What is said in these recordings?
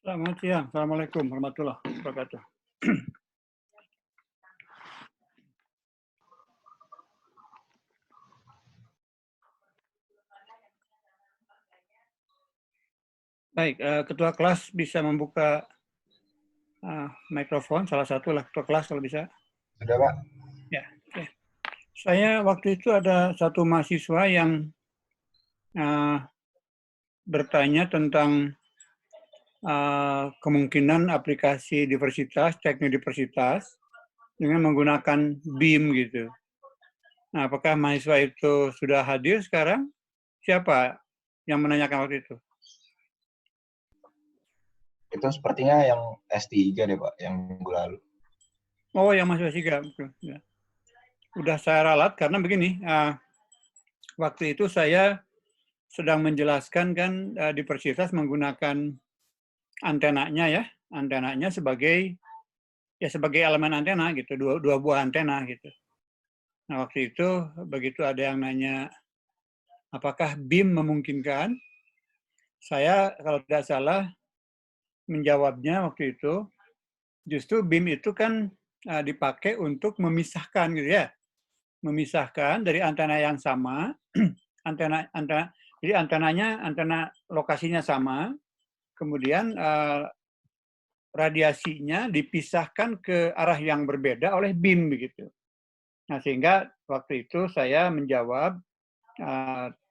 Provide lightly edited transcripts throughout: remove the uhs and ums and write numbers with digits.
Selamat siang. Assalamualaikum warahmatullahi wabarakatuh. Baik, ketua kelas bisa membuka mikrofon, salah satu lah ketua kelas kalau bisa. Sudah, Pak. Ya, oke. Saya waktu itu ada satu mahasiswa yang bertanya tentang kemungkinan aplikasi diversitas, teknik diversitas dengan menggunakan BIM gitu. Nah, apakah mahasiswa itu sudah hadir sekarang? Siapa yang menanyakan waktu itu? Itu sepertinya yang S3 deh, Pak, yang minggu lalu. Oh, yang mahasiswa SIGA. Ya. Udah saya ralat karena begini, waktu itu saya sedang menjelaskan kan diversitas menggunakan antenanya ya, antenanya sebagai elemen antena gitu, dua buah antena gitu. Nah waktu itu begitu ada yang nanya apakah BIM memungkinkan, saya kalau tidak salah menjawabnya waktu itu justru BIM itu kan dipakai untuk memisahkan gitu ya, memisahkan dari antena yang sama, jadi antena lokasinya sama, kemudian radiasinya dipisahkan ke arah yang berbeda oleh BIM begitu. Nah sehingga waktu itu saya menjawab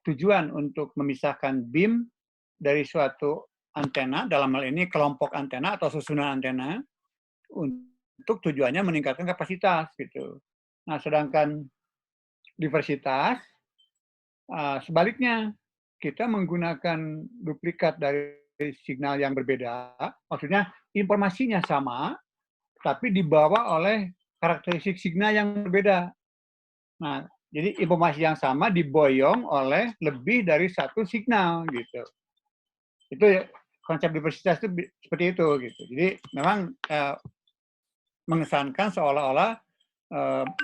tujuan untuk memisahkan BIM dari suatu antena, dalam hal ini kelompok antena atau susunan antena, untuk tujuannya meningkatkan kapasitas gitu. Nah, sedangkan diversitas sebaliknya, kita menggunakan duplikat dari signal yang berbeda, maksudnya informasinya sama, tapi dibawa oleh karakteristik signal yang berbeda. Nah, jadi informasi yang sama diboyong oleh lebih dari satu signal gitu. Itu konsep diversitas itu seperti itu gitu. Jadi memang mengesankan seolah-olah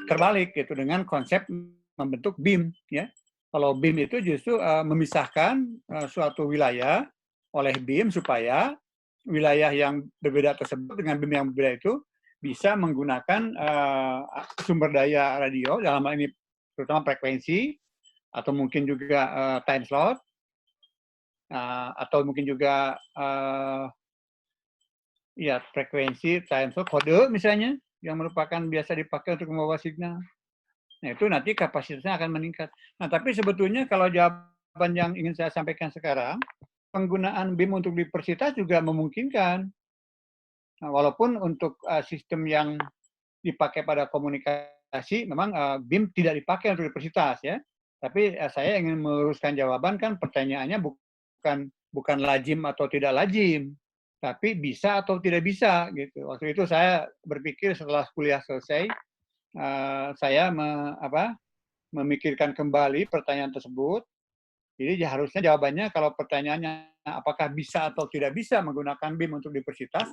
terbalik gitu dengan konsep membentuk BIM ya. Kalau BIM itu justru memisahkan suatu wilayah oleh BIM supaya wilayah yang berbeda tersebut dengan BIM yang berbeda itu bisa menggunakan sumber daya radio dalam hal ini terutama frekuensi atau mungkin juga time slot atau mungkin juga ya frekuensi, time slot, kode misalnya yang merupakan biasa dipakai untuk membawa signal. Nah, itu nanti kapasitasnya akan meningkat. Nah, tapi sebetulnya kalau jawaban yang ingin saya sampaikan sekarang, penggunaan BIM untuk diversitas juga memungkinkan. Nah, walaupun untuk sistem yang dipakai pada komunikasi, memang BIM tidak dipakai untuk diversitas ya. Tapi saya ingin meluruskan jawaban kan pertanyaannya bukan lazim atau tidak lazim, tapi bisa atau tidak bisa gitu. Waktu itu saya berpikir setelah kuliah selesai, saya memikirkan kembali pertanyaan tersebut. Jadi harusnya jawabannya kalau pertanyaannya apakah bisa atau tidak bisa menggunakan BIM untuk diversitas,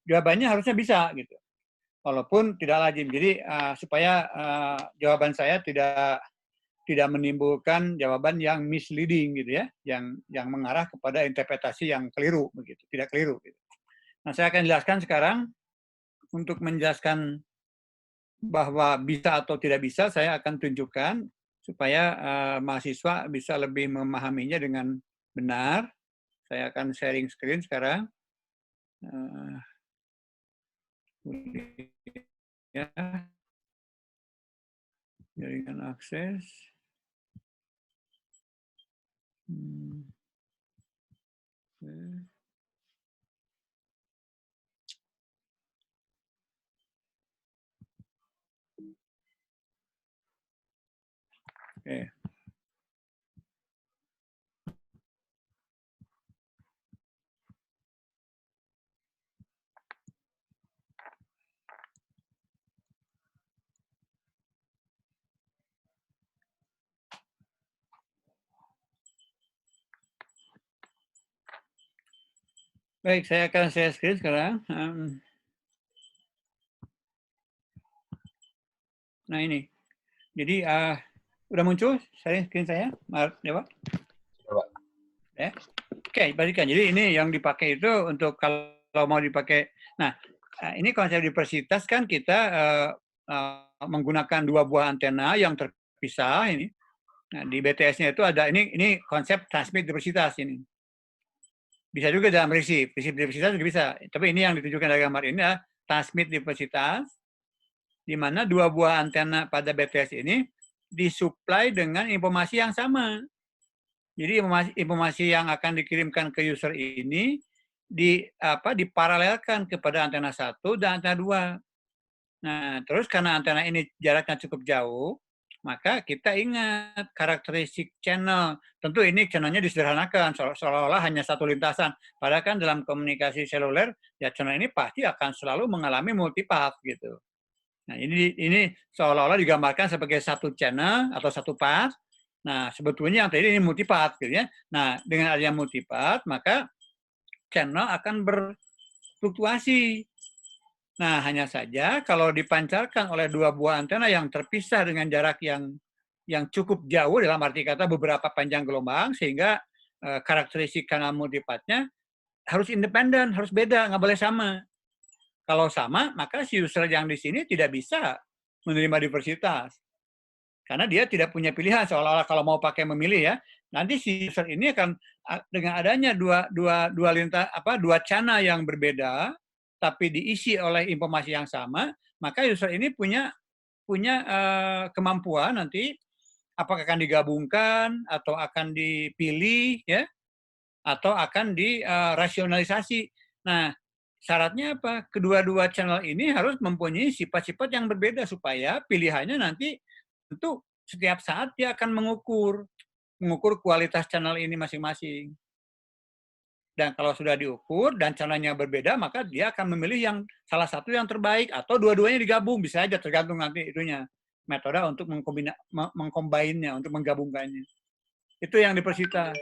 jawabannya harusnya bisa gitu. Walaupun tidak lazim. Jadi supaya jawaban saya tidak menimbulkan jawaban yang misleading gitu ya, yang mengarah kepada interpretasi yang keliru begitu, tidak keliru gitu. Nah, saya akan jelaskan sekarang untuk menjelaskan bahwa bisa atau tidak bisa, saya akan tunjukkan supaya mahasiswa bisa lebih memahaminya dengan benar. Saya akan sharing screen sekarang. Ya, jaringan akses. Oke. Baik, saya akan share screen sekarang. Nah ini, jadi udah muncul sharing screen saya, ya Pak? Ya. Oke, balikan. Jadi ini yang dipakai itu untuk kalau mau dipakai. Nah, ini konsep diversitas kan kita menggunakan dua buah antena yang terpisah ini. Nah, di BTS-nya itu ada ini konsep transmit diversitas ini. Bisa juga dalam receive diversitas juga bisa. Tapi ini yang ditunjukkan dari gambar ini adalah transmit diversitas, di mana dua buah antena pada BTS ini disuplai dengan informasi yang sama. Jadi informasi yang akan dikirimkan ke user ini diparalelkan kepada antena 1 dan antena 2. Nah, terus karena antena ini jaraknya cukup jauh, maka kita ingat karakteristik channel. Tentu ini channelnya disederhanakan, seolah-olah hanya satu lintasan. Padahal kan dalam komunikasi seluler, ya channel ini pasti akan selalu mengalami multipath gitu. Nah, ini seolah-olah digambarkan sebagai satu channel atau satu path. Nah, sebetulnya yang tadi ini multipath gitu ya. Nah, dengan adanya multipath, maka channel akan berfluktuasi. Nah, hanya saja kalau dipancarkan oleh dua buah antena yang terpisah dengan jarak yang cukup jauh, dalam arti kata beberapa panjang gelombang, sehingga karakteristik kanal multipathnya harus independen, harus beda, nggak boleh sama. Kalau sama, maka si user yang di sini tidak bisa menerima diversitas. Karena dia tidak punya pilihan, seolah-olah kalau mau pakai memilih ya, nanti si user ini akan dengan adanya dua channel yang berbeda, tapi diisi oleh informasi yang sama, maka user ini punya kemampuan nanti apakah akan digabungkan atau akan dipilih ya atau akan dirasionalisasi. Nah, syaratnya apa? Kedua-dua channel ini harus mempunyai sifat-sifat yang berbeda supaya pilihannya nanti tentu setiap saat dia akan mengukur kualitas channel ini masing-masing. Dan kalau sudah diukur dan channelnya berbeda, maka dia akan memilih yang salah satu yang terbaik atau dua-duanya digabung, bisa aja tergantung nanti itunya metode untuk mengcombine-nya, untuk menggabungkannya. Itu yang dipersitas.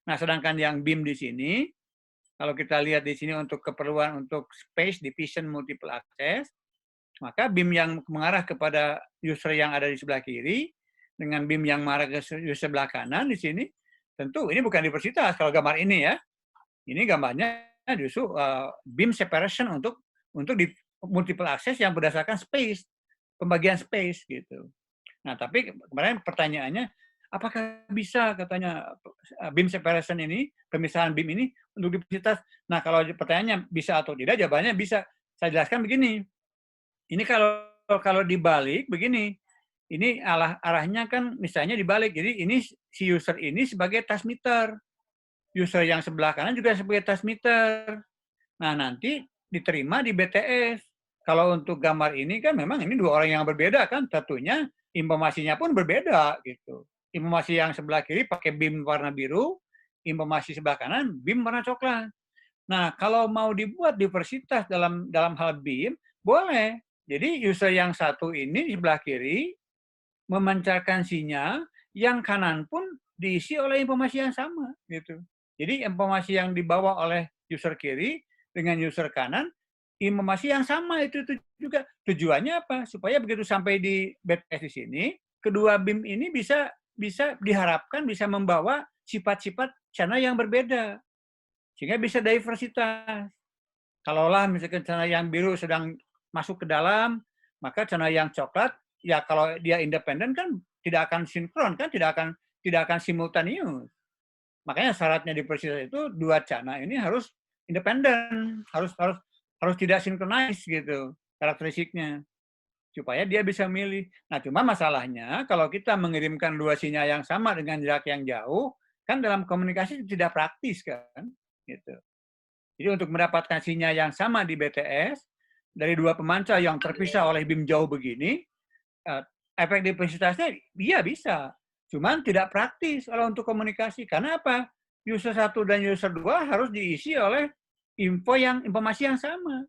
Nah, sedangkan yang BIM di sini, kalau kita lihat di sini untuk keperluan untuk space division multiple access, maka BIM yang mengarah kepada user yang ada di sebelah kiri dengan BIM yang mengarah ke user sebelah kanan di sini, tentu ini bukan diversitas kalau gambar ini ya. Ini gambarnya justru BIM separation untuk di multiple access yang berdasarkan space, pembagian space gitu. Nah, tapi kemarin pertanyaannya, apakah bisa katanya BIM separation ini, pemisahan BIM ini untuk diversitas? Nah, kalau pertanyaannya bisa atau tidak, jawabannya bisa. Saya jelaskan begini. Ini kalau dibalik begini, ini arahnya kan misalnya dibalik. Jadi ini si user ini sebagai task meter. User yang sebelah kanan juga sebagai task meter. Nah, nanti diterima di BTS. Kalau untuk gambar ini kan memang ini dua orang yang berbeda kan, tentunya informasinya pun berbeda gitu. Informasi yang sebelah kiri pakai BIM warna biru, informasi sebelah kanan BIM warna coklat. Nah, kalau mau dibuat diversitas dalam hal BIM, boleh. Jadi user yang satu ini di sebelah kiri memancarkan sinyal, yang kanan pun diisi oleh informasi yang sama gitu. Jadi informasi yang dibawa oleh user kiri dengan user kanan, informasi yang sama itu juga. Tujuannya apa? Supaya begitu sampai di BTS di sini, kedua BIM ini bisa diharapkan bisa membawa sifat-sifat channel yang berbeda. Sehingga bisa diversitas. Kalaulah misalkan channel yang biru sedang masuk ke dalam, maka channel yang coklat, ya kalau dia independen kan tidak akan sinkron, kan tidak akan simultaneous. Makanya syaratnya di diversitas itu dua channel ini harus independen, harus tidak sinkronis gitu karakteristiknya supaya dia bisa milih. Nah, cuma masalahnya kalau kita mengirimkan dua sinyal yang sama dengan jarak yang jauh, kan dalam komunikasi tidak praktis kan, gitu. Jadi untuk mendapatkan sinyal yang sama di BTS dari dua pemancar yang terpisah oleh BIM jauh begini, efek diversitasnya iya bisa, cuman tidak praktis kalau untuk komunikasi. Karena apa? User 1 dan user 2 harus diisi oleh informasi yang sama,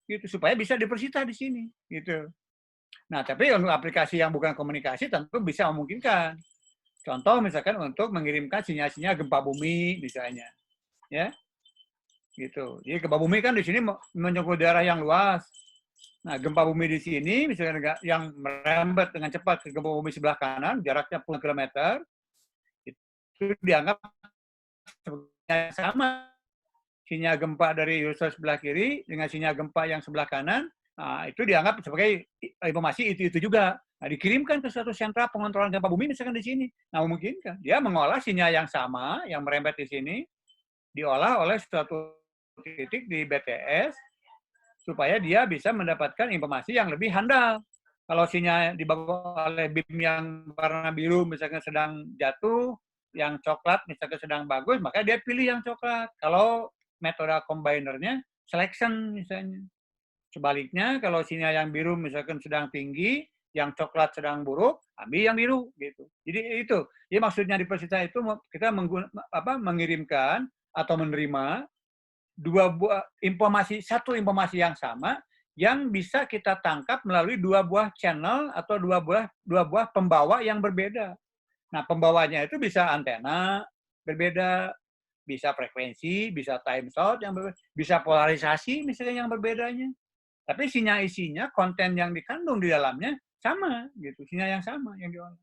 gitu supaya bisa diversitas di sini, gitu. Nah, tapi untuk aplikasi yang bukan komunikasi tentu bisa memungkinkan. Contoh misalkan untuk mengirimkan sinyal-sinyal gempa bumi misalnya, ya. Gitu. Jadi gempa bumi kan di sini menyangkut daerah yang luas. Nah, gempa bumi di sini misalnya yang merembet dengan cepat ke gempa bumi sebelah kanan, jaraknya puluhan kilometer, itu dianggap sama sinyal gempa dari user sebelah kiri dengan sinyal gempa yang sebelah kanan. Nah, itu dianggap sebagai informasi itu juga. Nah, dikirimkan ke suatu sentra pengontrolan gempa bumi misalkan di sini. Nah, memungkinkan dia mengolah sinyal yang sama yang merembet di sini, diolah oleh suatu titik di BTS supaya dia bisa mendapatkan informasi yang lebih handal. Kalau sinyal dibawa oleh BIM yang warna biru misalnya sedang jatuh, yang coklat misalnya sedang bagus, maka dia pilih yang coklat. Kalau metode combinernya selection misalnya. Sebaliknya kalau sinyal yang biru misalkan sedang tinggi, yang coklat sedang buruk, ambil yang biru gitu. Jadi itu. Jadi maksudnya di persita itu kita mengirimkan atau menerima satu informasi yang sama yang bisa kita tangkap melalui dua buah channel atau dua buah pembawa yang berbeda. Nah, pembawanya itu bisa antena berbeda, bisa frekuensi, bisa time slot yang berbeda, bisa polarisasi misalnya yang berbedanya. Tapi sinyal isinya, konten yang dikandung di dalamnya sama gitu, sinyal yang sama yang diolah.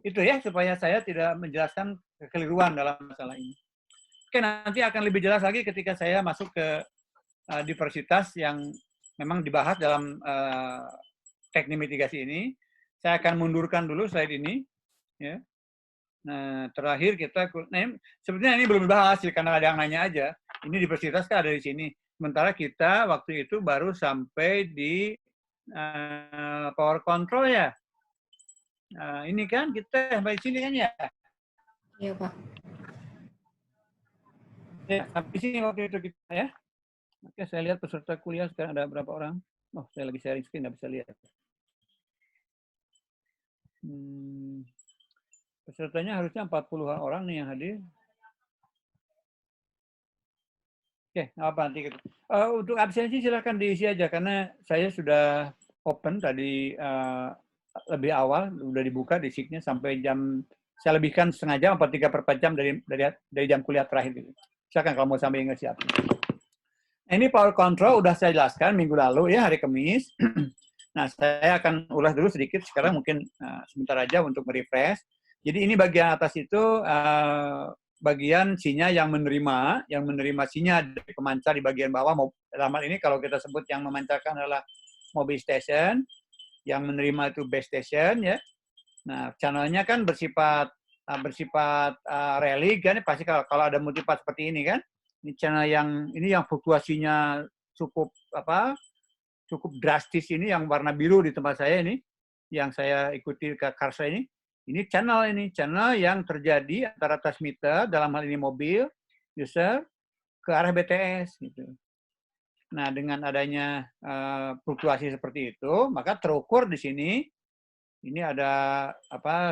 Itu ya supaya saya tidak menjelaskan kekeliruan dalam masalah ini. Oke, nanti akan lebih jelas lagi ketika saya masuk ke diversitas yang memang dibahas dalam teknik mitigasi ini. Saya akan mundurkan dulu slide ini. Ya. Nah, terakhir kita, sebenarnya ini belum dibahas sih, karena ada yang nanya aja. Ini diversitas kan ada di sini. Sementara kita waktu itu baru sampai di power control ya. Ini kan kita sampai di sini kan ya. Iya, Pak. Ya, sampai sini waktu itu kita ya. Oke, saya lihat peserta kuliah sekarang ada berapa orang. Oh, saya lagi sharing screen, nggak bisa lihat. Pesertanya harusnya 40-an orang nih yang hadir. Oke, apa nanti gitu. Untuk absensi silakan diisi aja karena saya sudah open tadi lebih awal, udah dibuka di SIG-nya sampai jam, saya lebihkan setengah jam atau 3/4 jam dari jam kuliah terakhir. Gitu. Silakan kalau mau sampai nggak siap. Nah, ini power control udah saya jelaskan minggu lalu ya, hari Kamis. Nah, saya akan ulas dulu sedikit sekarang mungkin sebentar aja untuk merefresh. Jadi ini bagian atas itu bagian sinyal yang menerima sinyal dari pemancar di bagian bawah. Dalam hal ini kalau kita sebut yang memancarkan adalah mobil station, yang menerima itu base station ya. Nah, channelnya kan bersifat relay kan, pasti kalau ada multipart seperti ini kan. Ini channel yang fluktuasinya cukup cukup drastis ini yang warna biru di tempat saya ini, yang saya ikuti ke Karsa ini channel yang terjadi antara transmitter dalam hal ini mobil user ke arah BTS gitu. Nah, dengan adanya fluktuasi seperti itu, maka terukur di sini ini ada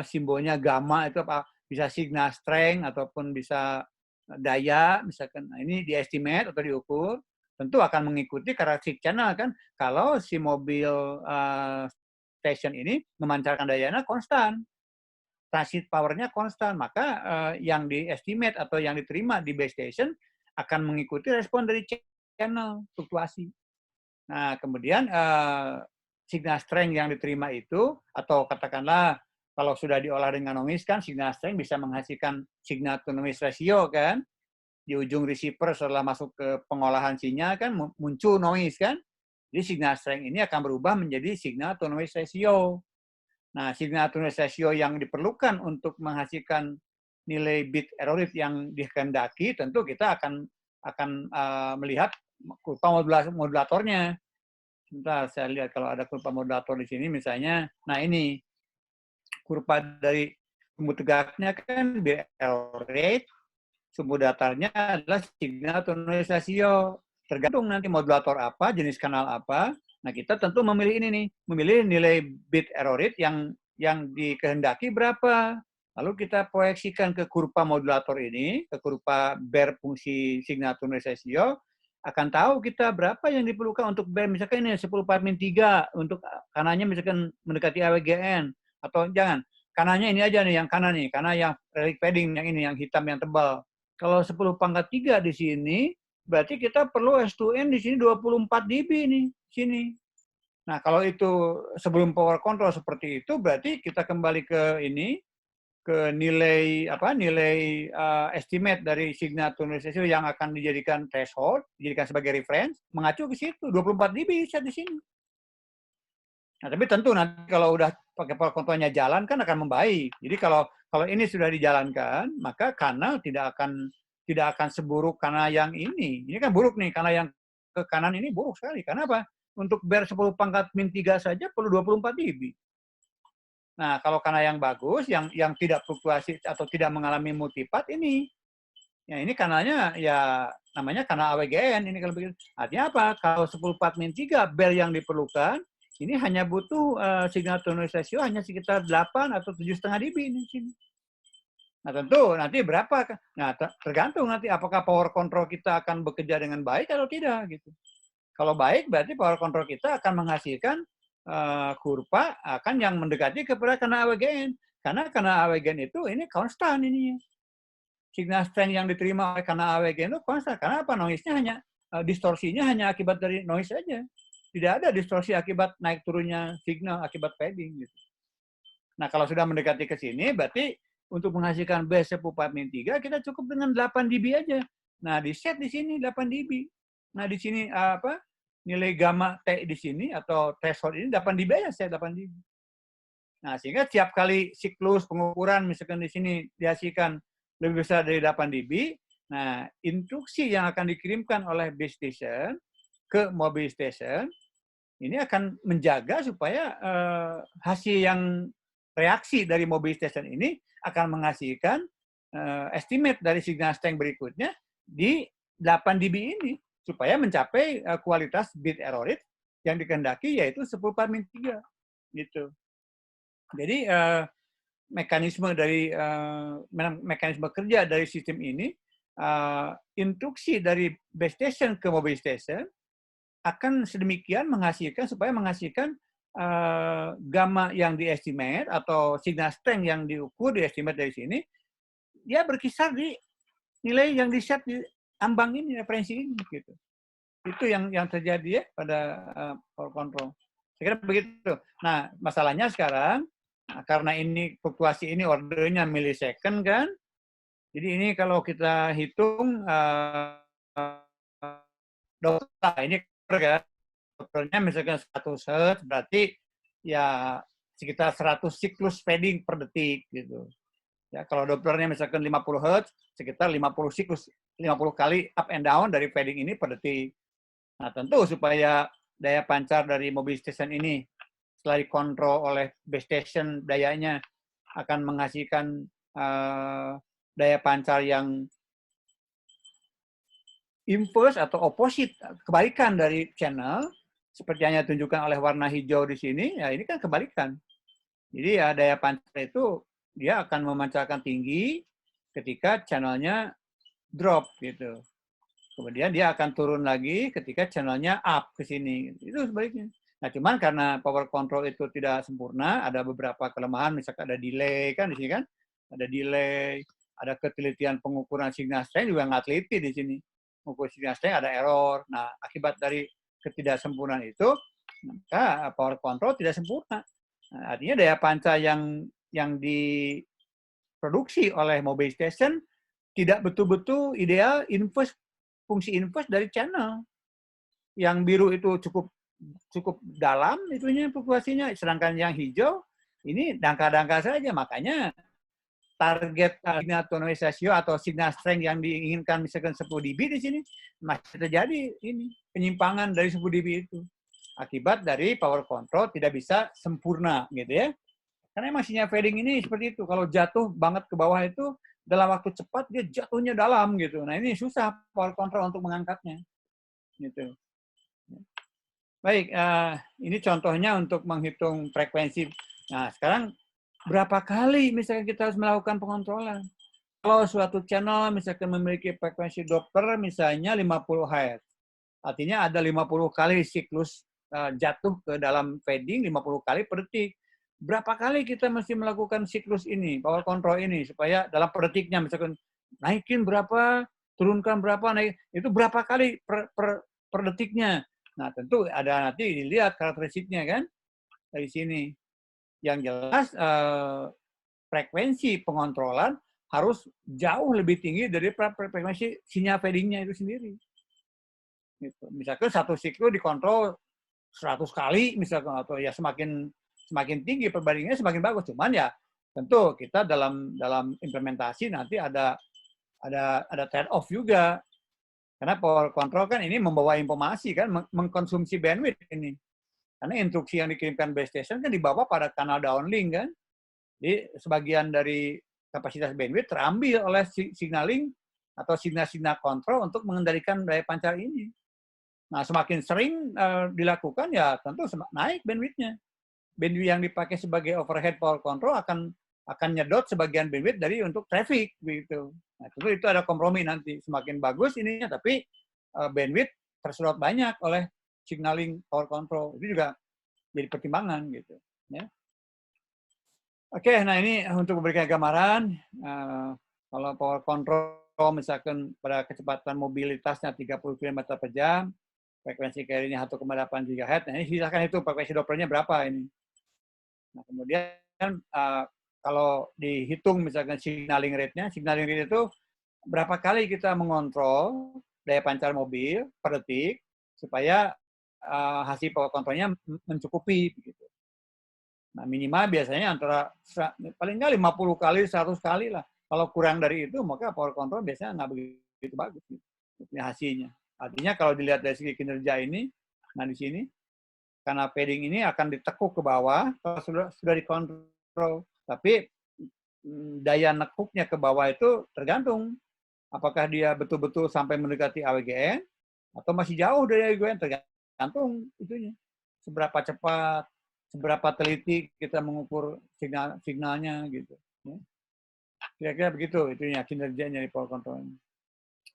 simbolnya gamma itu bisa signal strength ataupun bisa daya misalkan. Nah, ini diestimate atau diukur, tentu akan mengikuti karakteristik channel kan. Kalau si mobil station ini memancarkan dayanya konstan, transit powernya konstan, maka yang diestimate atau yang diterima di base station akan mengikuti respon dari channel fluktuasi. Nah, kemudian signal strength yang diterima itu, atau katakanlah kalau sudah diolah dengan noise kan, signal strength bisa menghasilkan signal to noise ratio kan, di ujung receiver setelah masuk ke pengolahan sinyal kan muncul noise kan, jadi signal strength ini akan berubah menjadi signal to noise ratio. Nah, signal to noise ratio yang diperlukan untuk menghasilkan nilai bit error rate yang dikehendaki, tentu kita akan melihat kurva modulatornya. Sebentar, saya lihat kalau ada kurva modulator di sini misalnya. Nah, ini kurva dari sumbu tegaknya kan bit error rate, sumbu datarnya adalah signal to noise ratio. Tergantung nanti modulator apa, jenis kanal apa. Nah, kita tentu memilih ini nih, memilih nilai bit error rate yang dikehendaki berapa. Lalu kita proyeksikan ke kurva modulator ini, ke kurva Baire fungsi signal to noise ratio, akan tahu kita berapa yang diperlukan untuk Baire. Misalkan ini 10/3 untuk kanannya misalkan mendekati AWGN, atau jangan, kanannya ini aja nih, yang kanan nih, karena yang relic padding yang ini, yang hitam yang tebal. Kalau 10/3 di sini, berarti kita perlu S2N di sini 24 dB nih, sini. Nah, kalau itu sebelum power control seperti itu, berarti kita kembali ke ini, ke nilai estimate dari signal to noise ratio yang akan dijadikan threshold, dijadikan sebagai reference, mengacu ke situ 24 dB set di sini. Nah, tapi tentu nanti kalau udah pakai power controlnya jalan kan akan membaik. Jadi kalau ini sudah dijalankan, maka kanal tidak akan seburuk kanal yang ini. Ini kan buruk nih, kanal yang ke kanan ini buruk sekali. Karena apa? Untuk Baire 10/-3 saja perlu 24 dB. Nah, kalau kanal yang bagus, yang tidak fluktuasi atau tidak mengalami multipart ini, ya ini kanalnya ya namanya kanal AWGN ini kalau begitu. Artinya apa? Kalau 10/-3 Baire yang diperlukan, ini hanya butuh signal to noise ratio hanya sekitar 8 atau 7,5 dB ini sini. Nah, tentu nanti berapa? Nah, tergantung nanti apakah power control kita akan bekerja dengan baik atau tidak gitu. Kalau baik berarti power control kita akan menghasilkan kurva akan yang mendekati kepada kanal AWGN. Karena kanal AWGN itu ini konstan ini. Signal strength yang diterima oleh kanal AWGN itu konstan. Karena apa? Noise-nya hanya distorsinya hanya akibat dari noise saja. Tidak ada distorsi akibat naik turunnya signal akibat padding gitu. Nah, kalau sudah mendekati ke sini berarti untuk menghasilkan Baire 10/-3 kita cukup dengan 8 dB aja. Nah, di set di sini 8 dB. Nah, di sini nilai gamma T di sini atau threshold ini 8 dB aja, saya 8 dB. Nah, sehingga tiap kali siklus pengukuran misalkan di sini dihasilkan lebih besar dari 8 dB, nah instruksi yang akan dikirimkan oleh base station ke mobil station ini akan menjaga supaya hasil yang reaksi dari mobil station ini akan menghasilkan estimate dari signal strength berikutnya di 8 dB ini. supaya mencapai kualitas bit error rate yang dikehendaki, yaitu 10/3 gitu. Jadi mekanisme kerja dari sistem ini, instruksi dari base station ke mobile station akan sedemikian supaya menghasilkan gamma yang diestimate atau signal strength yang diukur, diestimate dari sini, dia berkisar di nilai yang di-set di ambang ini, referensi ini gitu. Itu yang terjadi ya pada power control. Saya kira begitu. Nah, masalahnya sekarang karena ini fluktuasi ini ordernya millisecond kan. Jadi ini kalau kita hitung ini kan dokternya misalkan 100 Hz berarti ya sekitar 100 siklus fading per detik gitu. Ya, kalau Dopplernya misalkan 50 Hz, sekitar 50 siklus, 50 kali up and down dari fading ini per detik. Nah, tentu supaya daya pancar dari mobil station ini setelah dikontrol oleh base station dayanya akan menghasilkan daya pancar yang inverse atau opposite, kebalikan dari channel, seperti yang ditunjukkan oleh warna hijau di sini, ya ini kan kebalikan. Jadi ya daya pancar itu dia akan memancarkan tinggi ketika channelnya drop gitu. Kemudian dia akan turun lagi ketika channelnya up ke sini. Itu sebaliknya. Nah, cuman karena power control itu tidak sempurna, ada beberapa kelemahan, misalkan ada delay kan di sini kan, ada delay, ada ketelitian pengukuran signal strength juga nggak teliti di sini. Mengukur signal strength ada error. Nah, akibat dari ketidaksempurnaan itu, maka power control tidak sempurna. Nah, artinya daya pancar yang diproduksi oleh mobile station tidak betul-betul ideal fungsi inverse dari channel. Yang biru itu cukup dalam itunya fluktuasinya, sedangkan yang hijau ini dangkal-dangkal saja. Makanya target signal to noise ratio atau signal strength yang diinginkan misalkan 10 dB di sini masih terjadi ini penyimpangan dari 10 dB itu akibat dari power control tidak bisa sempurna gitu ya. Karena emang sinyal fading ini seperti itu. Kalau jatuh banget ke bawah itu dalam waktu cepat dia jatuhnya dalam gitu. Nah ini susah power control untuk mengangkatnya. Gitu. Baik, ini contohnya untuk menghitung frekuensi. Nah sekarang berapa kali misalkan kita harus melakukan pengontrolan? Kalau suatu channel misalkan memiliki frekuensi Doppler misalnya 50 Hz. Artinya ada 50 kali siklus jatuh ke dalam fading 50 kali per detik. Berapa kali kita mesti melakukan siklus ini, power control ini, supaya dalam per detiknya, misalkan naikin berapa, turunkan berapa, naik, itu berapa kali per detiknya. Nah, tentu ada nanti dilihat karakteristiknya kan, dari sini. Yang jelas, frekuensi pengontrolan harus jauh lebih tinggi dari frekuensi sinyal fadingnya itu sendiri. Gitu. Misalkan satu siklus dikontrol 100 kali, misalkan, atau ya semakin tinggi perbandingannya semakin bagus. Cuman ya tentu kita dalam implementasi nanti ada trade off juga. Karena power control kan ini membawa informasi kan, mengkonsumsi bandwidth ini. Karena instruksi yang dikirimkan base station kan dibawa pada kanal downlink kan. Jadi sebagian dari kapasitas bandwidth terambil oleh signaling atau signal-signal kontrol untuk mengendalikan daya pancar ini. Nah, semakin sering dilakukan ya tentu naik bandwidth-nya. Bandwidth yang dipakai sebagai overhead power control akan nyedot sebagian bandwidth dari untuk traffic begitu. Nah, tentu itu ada kompromi nanti. Semakin bagus ininya, tapi bandwidth tersedot banyak oleh signaling power control. Itu juga jadi pertimbangan gitu. Ya. Oke, nah ini untuk memberikan gambaran. Kalau power control misalkan pada kecepatan mobilitasnya 30 km per jam, frekuensi carrier-nya 1,8 GHz. Nah, ini silakan itu frekuensi Dopplernya berapa ini. Nah, kemudian kalau dihitung misalkan signaling rate-nya, signaling rate itu berapa kali kita mengontrol daya pancar mobil per detik supaya hasil power control-nya mencukupi begitu. Nah, minimal biasanya antara paling nggak 50 kali, 100 kali lah. Kalau kurang dari itu, maka power control biasanya nggak begitu bagus gitu, hasilnya. Artinya kalau dilihat dari segi kinerja ini, nah di sini, karena padding ini akan ditekuk ke bawah kalau sudah dikontrol. Tapi daya nekuknya ke bawah itu tergantung apakah dia betul-betul sampai mendekati AWGN atau masih jauh dari AGN, tergantung itunya. Seberapa cepat, seberapa teliti kita mengukur signalnya gitu. Ya. Kira-kira begitu itunya kinerjanya di power control.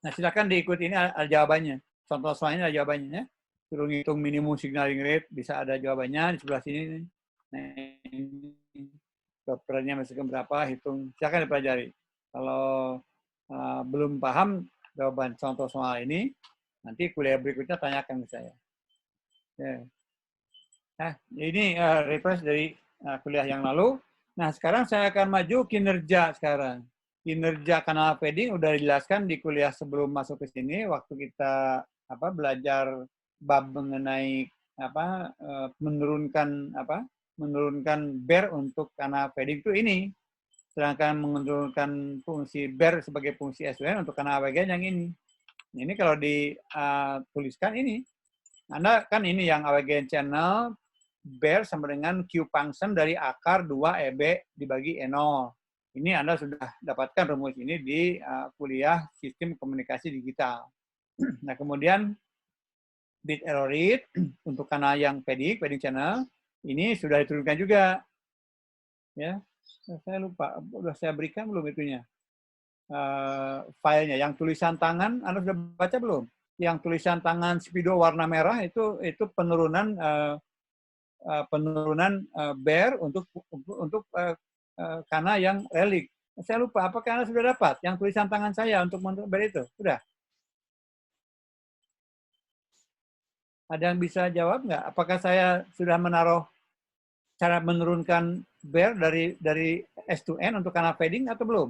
Nah, silakan diikuti, ini ada jawabannya. Contoh soalnya ada jawabannya ya. Suruh ngitung minimum signaling rate, bisa ada jawabannya di sebelah sini. Nah, ini dokternya masih berapa, hitung. Silakan dipelajari. Kalau belum paham jawaban contoh soal ini, nanti kuliah berikutnya tanyakan ke saya. Ya. Nah, ini refresh dari kuliah yang lalu. Nah, sekarang saya akan maju kinerja sekarang. Kinerja kanal fading udah dijelaskan di kuliah sebelum masuk ke sini, waktu kita belajar bab mengenai menurunkan bear untuk kanal fading itu ini. Sedangkan menurunkan fungsi bear sebagai fungsi SWN untuk kanal AWG yang ini. Ini kalau dituliskan ini, Anda kan ini yang AWG channel bear sama dengan Q function dari akar 2 EB dibagi E0. Ini Anda sudah dapatkan rumus ini di kuliah sistem komunikasi digital. Nah, kemudian bit error rate untuk kanal yang fading channel, ini sudah diturunkan juga. Ya, saya lupa, sudah saya berikan belum itunya? Filenya, yang tulisan tangan, Anda sudah baca belum? Yang tulisan tangan Speedo warna merah itu penurunan bear untuk karena yang relik. Saya lupa, apakah Anda sudah dapat yang tulisan tangan saya untuk bear itu? Sudah? Ada yang bisa jawab nggak? Apakah saya sudah menaruh cara menurunkan bear dari S2N untuk kanal fading atau belum?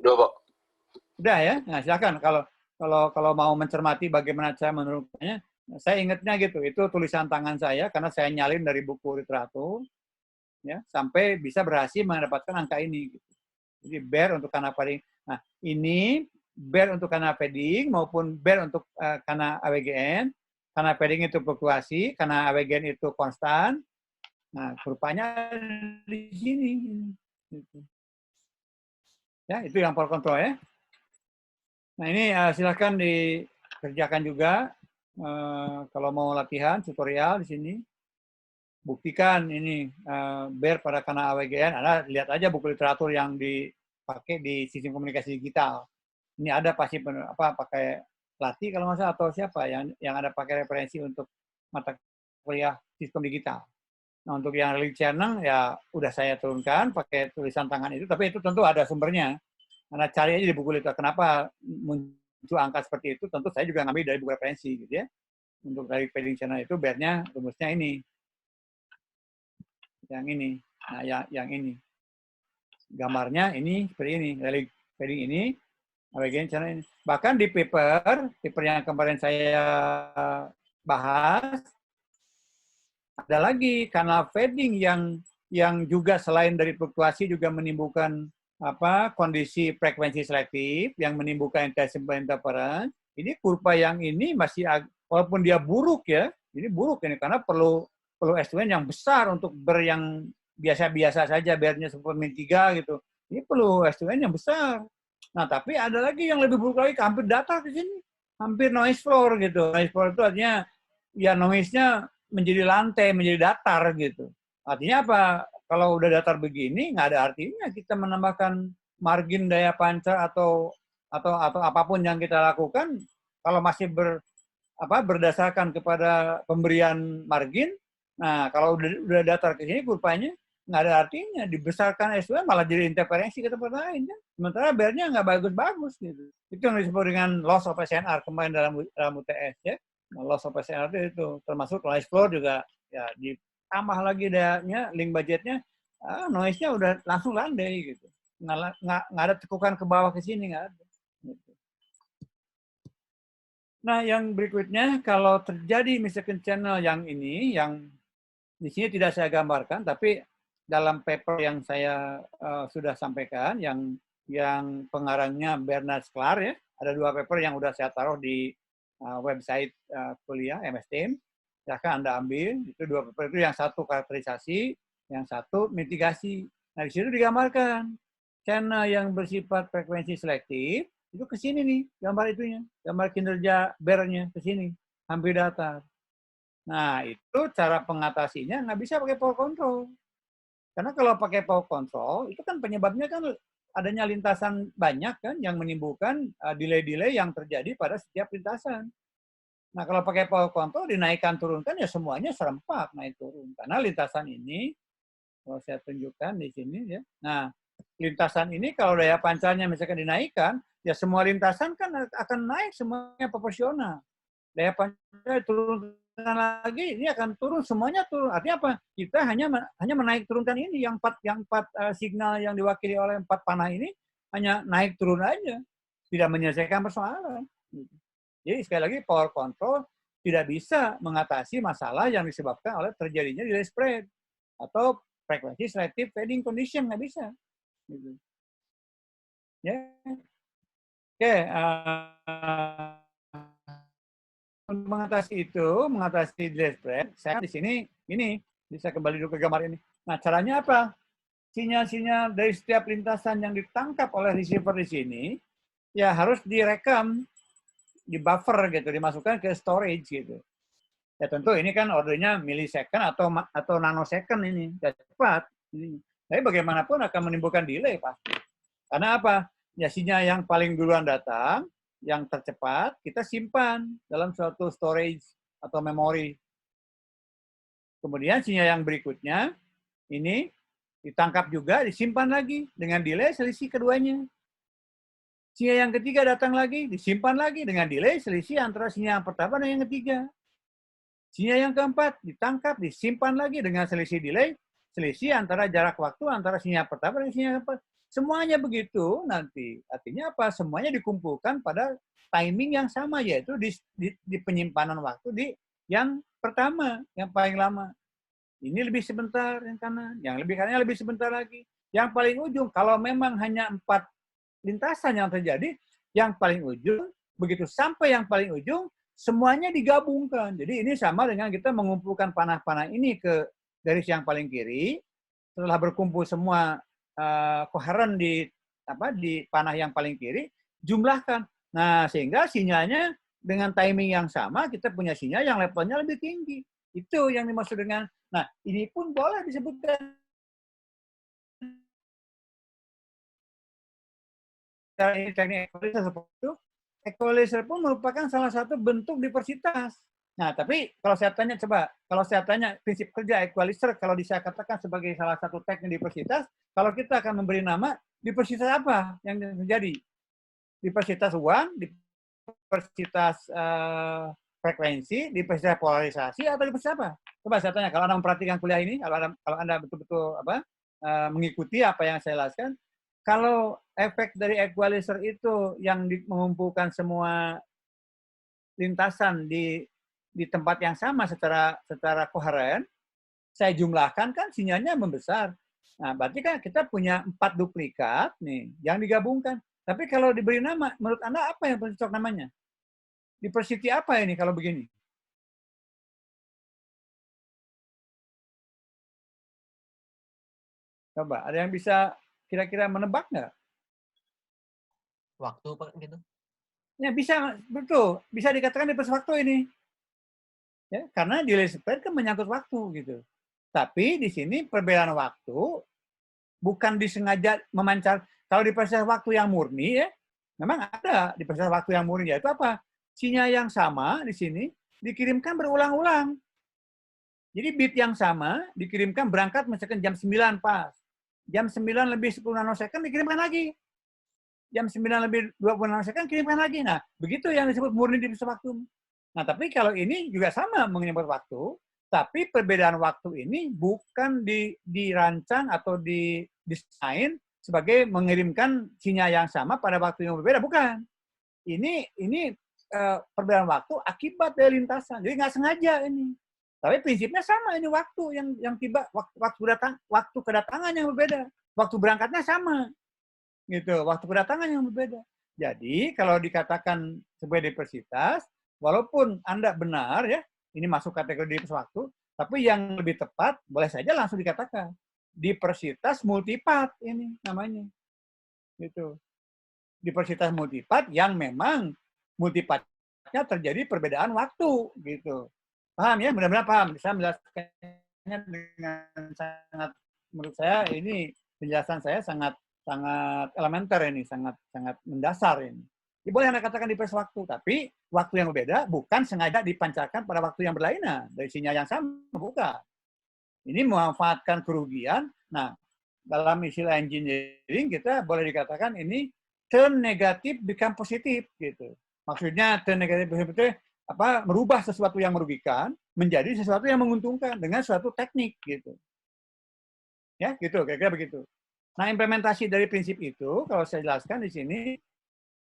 Udah, Pak. Udah ya? Nah, silakan kalau mau mencermati bagaimana saya menurunkannya, saya ingatnya gitu, itu tulisan tangan saya karena saya nyalin dari buku literatur, ya, sampai bisa berhasil mendapatkan angka ini. Gitu. Jadi bear untuk kanal fading. Nah, ini bear untuk kanal fading maupun bear untuk kanal AWGN. Kanal fading itu fluktuasi, kanal AWGN itu konstan. Nah, rupanya di sini. Gitu. Ya, itu yang power control ya. Nah, ini silakan dikerjakan juga. Kalau mau latihan tutorial di sini, buktikan ini bear pada kanal AWGN. Anda lihat aja buku literatur yang dipakai di sistem komunikasi digital. Ini ada pasti pakai pelatih kalau nggak salah atau siapa yang ada pakai referensi untuk mata kuliah sistem digital. Nah, untuk yang relik channel ya udah saya turunkan pakai tulisan tangan itu, tapi itu tentu ada sumbernya. Karena cari aja di buku literatur kenapa muncul angka seperti itu, tentu saya juga ngambil dari buku referensi gitu ya. Untuk dari fading channel itu bearnya rumusnya ini. Yang ini. Nah, yang ini. Gambarnya ini seperti ini, relik fading ini, AWGN channel ini. Bahkan di paper yang kemarin saya bahas, ada lagi kanal fading yang juga selain dari fluktuasi juga menimbulkan kondisi frekuensi selektif yang menimbulkan interference. Ini kurva yang ini masih walaupun dia buruk ya, ini buruk ini karena perlu S2N yang besar untuk bear yang biasa-biasa saja, bearnya 1/3 gitu. Ini perlu S2N yang besar. Nah, tapi ada lagi yang lebih buruk lagi, hampir datar di sini. Hampir noise floor gitu. Noise floor itu artinya ya noise-nya menjadi lantai, menjadi datar gitu. Artinya apa? Kalau udah datar begini, nggak ada artinya kita menambahkan margin daya pancar atau apapun yang kita lakukan, kalau masih berdasarkan kepada pemberian margin, nah kalau udah datar ke sini kurvanya nggak ada artinya, dibesarkan S2 malah jadi interferensi ke tempat lain kan. Sementara bearnya nggak bagus-bagus gitu. Itu yang disebut dengan loss of SNR kemarin dalam UTS ya. Nah, loss of SNR itu termasuk noise floor juga ya ditambah lagi dayanya, link budgetnya, noise-nya udah langsung landai gitu. Nggak ada tekukan ke bawah ke sini, nggak ada. Gitu. Nah, yang berikutnya kalau terjadi misalkan channel yang ini, yang di sini tidak saya gambarkan, tapi dalam paper yang saya sudah sampaikan, yang pengarangnya Bernard Sklar ya, ada 2 paper yang sudah saya taruh di website kuliah MSTM. Silahkan Anda ambil, itu 2 paper itu, yang satu karakterisasi, yang satu mitigasi. Nah, di situ digambarkan channel yang bersifat frekuensi selektif, itu ke sini nih gambar itunya, gambar kinerja bearnya ke sini, hampir datar. Nah, itu cara pengatasinya nggak bisa pakai power control. Karena kalau pakai power control, itu kan penyebabnya kan adanya lintasan banyak kan yang menimbulkan delay-delay yang terjadi pada setiap lintasan. Nah, kalau pakai power control dinaikkan turunkan ya semuanya serempak naik turun. Karena lintasan ini, kalau saya tunjukkan di sini ya. Nah, lintasan ini kalau daya pancarnya misalkan dinaikkan, ya semua lintasan kan akan naik semuanya proporsional. Daya pancar turunkan lagi, ini akan turun semuanya turun. Artinya apa? Kita hanya menaik turunkan ini yang empat signal yang diwakili oleh 4 panah ini hanya naik turun aja, tidak menyelesaikan persoalan. Jadi sekali lagi power control tidak bisa mengatasi masalah yang disebabkan oleh terjadinya delay spread atau frekuensi selective fading condition, nggak bisa. Gitu. Ya, oke. Untuk mengatasi delay spread, saya di sini ini bisa kembali dulu ke gambar ini. Nah, caranya apa? Sinyal-sinyal dari setiap lintasan yang ditangkap oleh receiver di sini ya harus direkam, di buffer gitu, dimasukkan ke storage gitu. Ya tentu ini kan ordernya millisecond atau nanosecond ini, ya cepat. Tapi bagaimanapun akan menimbulkan delay pasti. Karena apa? Ya sinyal yang paling duluan datang, yang tercepat, kita simpan dalam suatu storage atau memori. Kemudian sinyal yang berikutnya, ini ditangkap juga, disimpan lagi dengan delay selisih keduanya. Sinyal yang ketiga datang lagi, disimpan lagi dengan delay selisih antara sinyal yang pertama dan yang ketiga. Sinyal yang keempat ditangkap, disimpan lagi dengan selisih delay, selisih antara jarak waktu antara sinyal pertama dan sinyal keempat. Semuanya begitu nanti. Artinya apa? Semuanya dikumpulkan pada timing yang sama, yaitu di penyimpanan waktu di yang pertama, yang paling lama. Ini lebih sebentar yang kanan, yang lebih kanannya lebih sebentar lagi. Yang paling ujung, kalau memang hanya 4 lintasan yang terjadi, yang paling ujung, begitu sampai yang paling ujung, semuanya digabungkan. Jadi ini sama dengan kita mengumpulkan panah-panah ini ke garis yang paling kiri, setelah berkumpul semua koheren di panah yang paling kiri, jumlahkan. Nah, sehingga sinyalnya dengan timing yang sama, kita punya sinyal yang levelnya lebih tinggi. Itu yang dimaksud dengan, nah ini pun boleh disebutkan teknik equalizer seperti itu. Equalizer pun merupakan salah satu bentuk diversitas. Nah, tapi kalau saya tanya prinsip kerja equalizer, kalau saya katakan sebagai salah satu teknik diversitas, kalau kita akan memberi nama, diversitas apa yang terjadi? Diversitas uang, diversitas frekuensi, diversitas polarisasi, atau diversitas apa? Coba saya tanya, kalau Anda memperhatikan kuliah ini, kalau Anda betul-betul mengikuti apa yang saya jelaskan, kalau efek dari equalizer itu yang mengumpulkan semua lintasan di tempat yang sama secara koheren, saya jumlahkan kan sinyalnya membesar. Nah, berarti kan kita punya 4 duplikat nih yang digabungkan. Tapi kalau diberi nama, menurut Anda apa yang cocok namanya? Diversity apa ini kalau begini? Coba, ada yang bisa kira-kira menebak nggak? Waktu Pak gitu. Ya bisa, betul. Bisa dikatakan diversitas waktu ini. Ya, karena delay spread kan menyangkut waktu gitu. Tapi di sini perbedaan waktu bukan disengaja memancar. Kalau diversitas waktu yang murni ya, memang ada diversitas waktu yang murni, yaitu apa? Sinyal yang sama di sini dikirimkan berulang-ulang. Jadi bit yang sama dikirimkan berangkat misalkan jam 9 pas. Jam 9 lebih 10 nanosecond dikirimkan lagi. Jam 9 lebih 20 nanosecond kirimkan lagi. Nah, begitu yang disebut murni diversitas waktu. Nah, tapi kalau ini juga sama menyebut waktu, tapi perbedaan waktu ini bukan dirancang atau didesain sebagai mengirimkan sinyal yang sama pada waktu yang berbeda, bukan. Ini perbedaan waktu akibat dari lintasan. Jadi nggak sengaja ini. Tapi prinsipnya sama ini waktu yang tiba waktu kedatangan yang berbeda. Waktu berangkatnya sama. Gitu, waktu kedatangan yang berbeda. Jadi kalau dikatakan sebagai diversitas, walaupun Anda benar ya, ini masuk kategori diversitas waktu, tapi yang lebih tepat boleh saja langsung dikatakan diversitas multipath ini namanya. Gitu. diversitas multipart yang memang multipartnya terjadi perbedaan waktu gitu. Paham ya? Mudah-mudahan paham. Saya menjelaskannya dengan sangat, menurut saya ini penjelasan saya sangat elementer ini, sangat mendasar ini. Ya, boleh Anda katakan diverse waktu, tapi waktu yang berbeda bukan sengaja dipancarkan pada waktu yang berlainan dari sinyal yang sama, bukan. Ini memanfaatkan kerugian. Nah, dalam istilah engineering kita boleh dikatakan ini turn negatif become positif gitu. Maksudnya turn negatif itu apa, merubah sesuatu yang merugikan menjadi sesuatu yang menguntungkan dengan suatu teknik gitu. Ya, gitu kira-kira begitu. Nah, implementasi dari prinsip itu kalau saya jelaskan di sini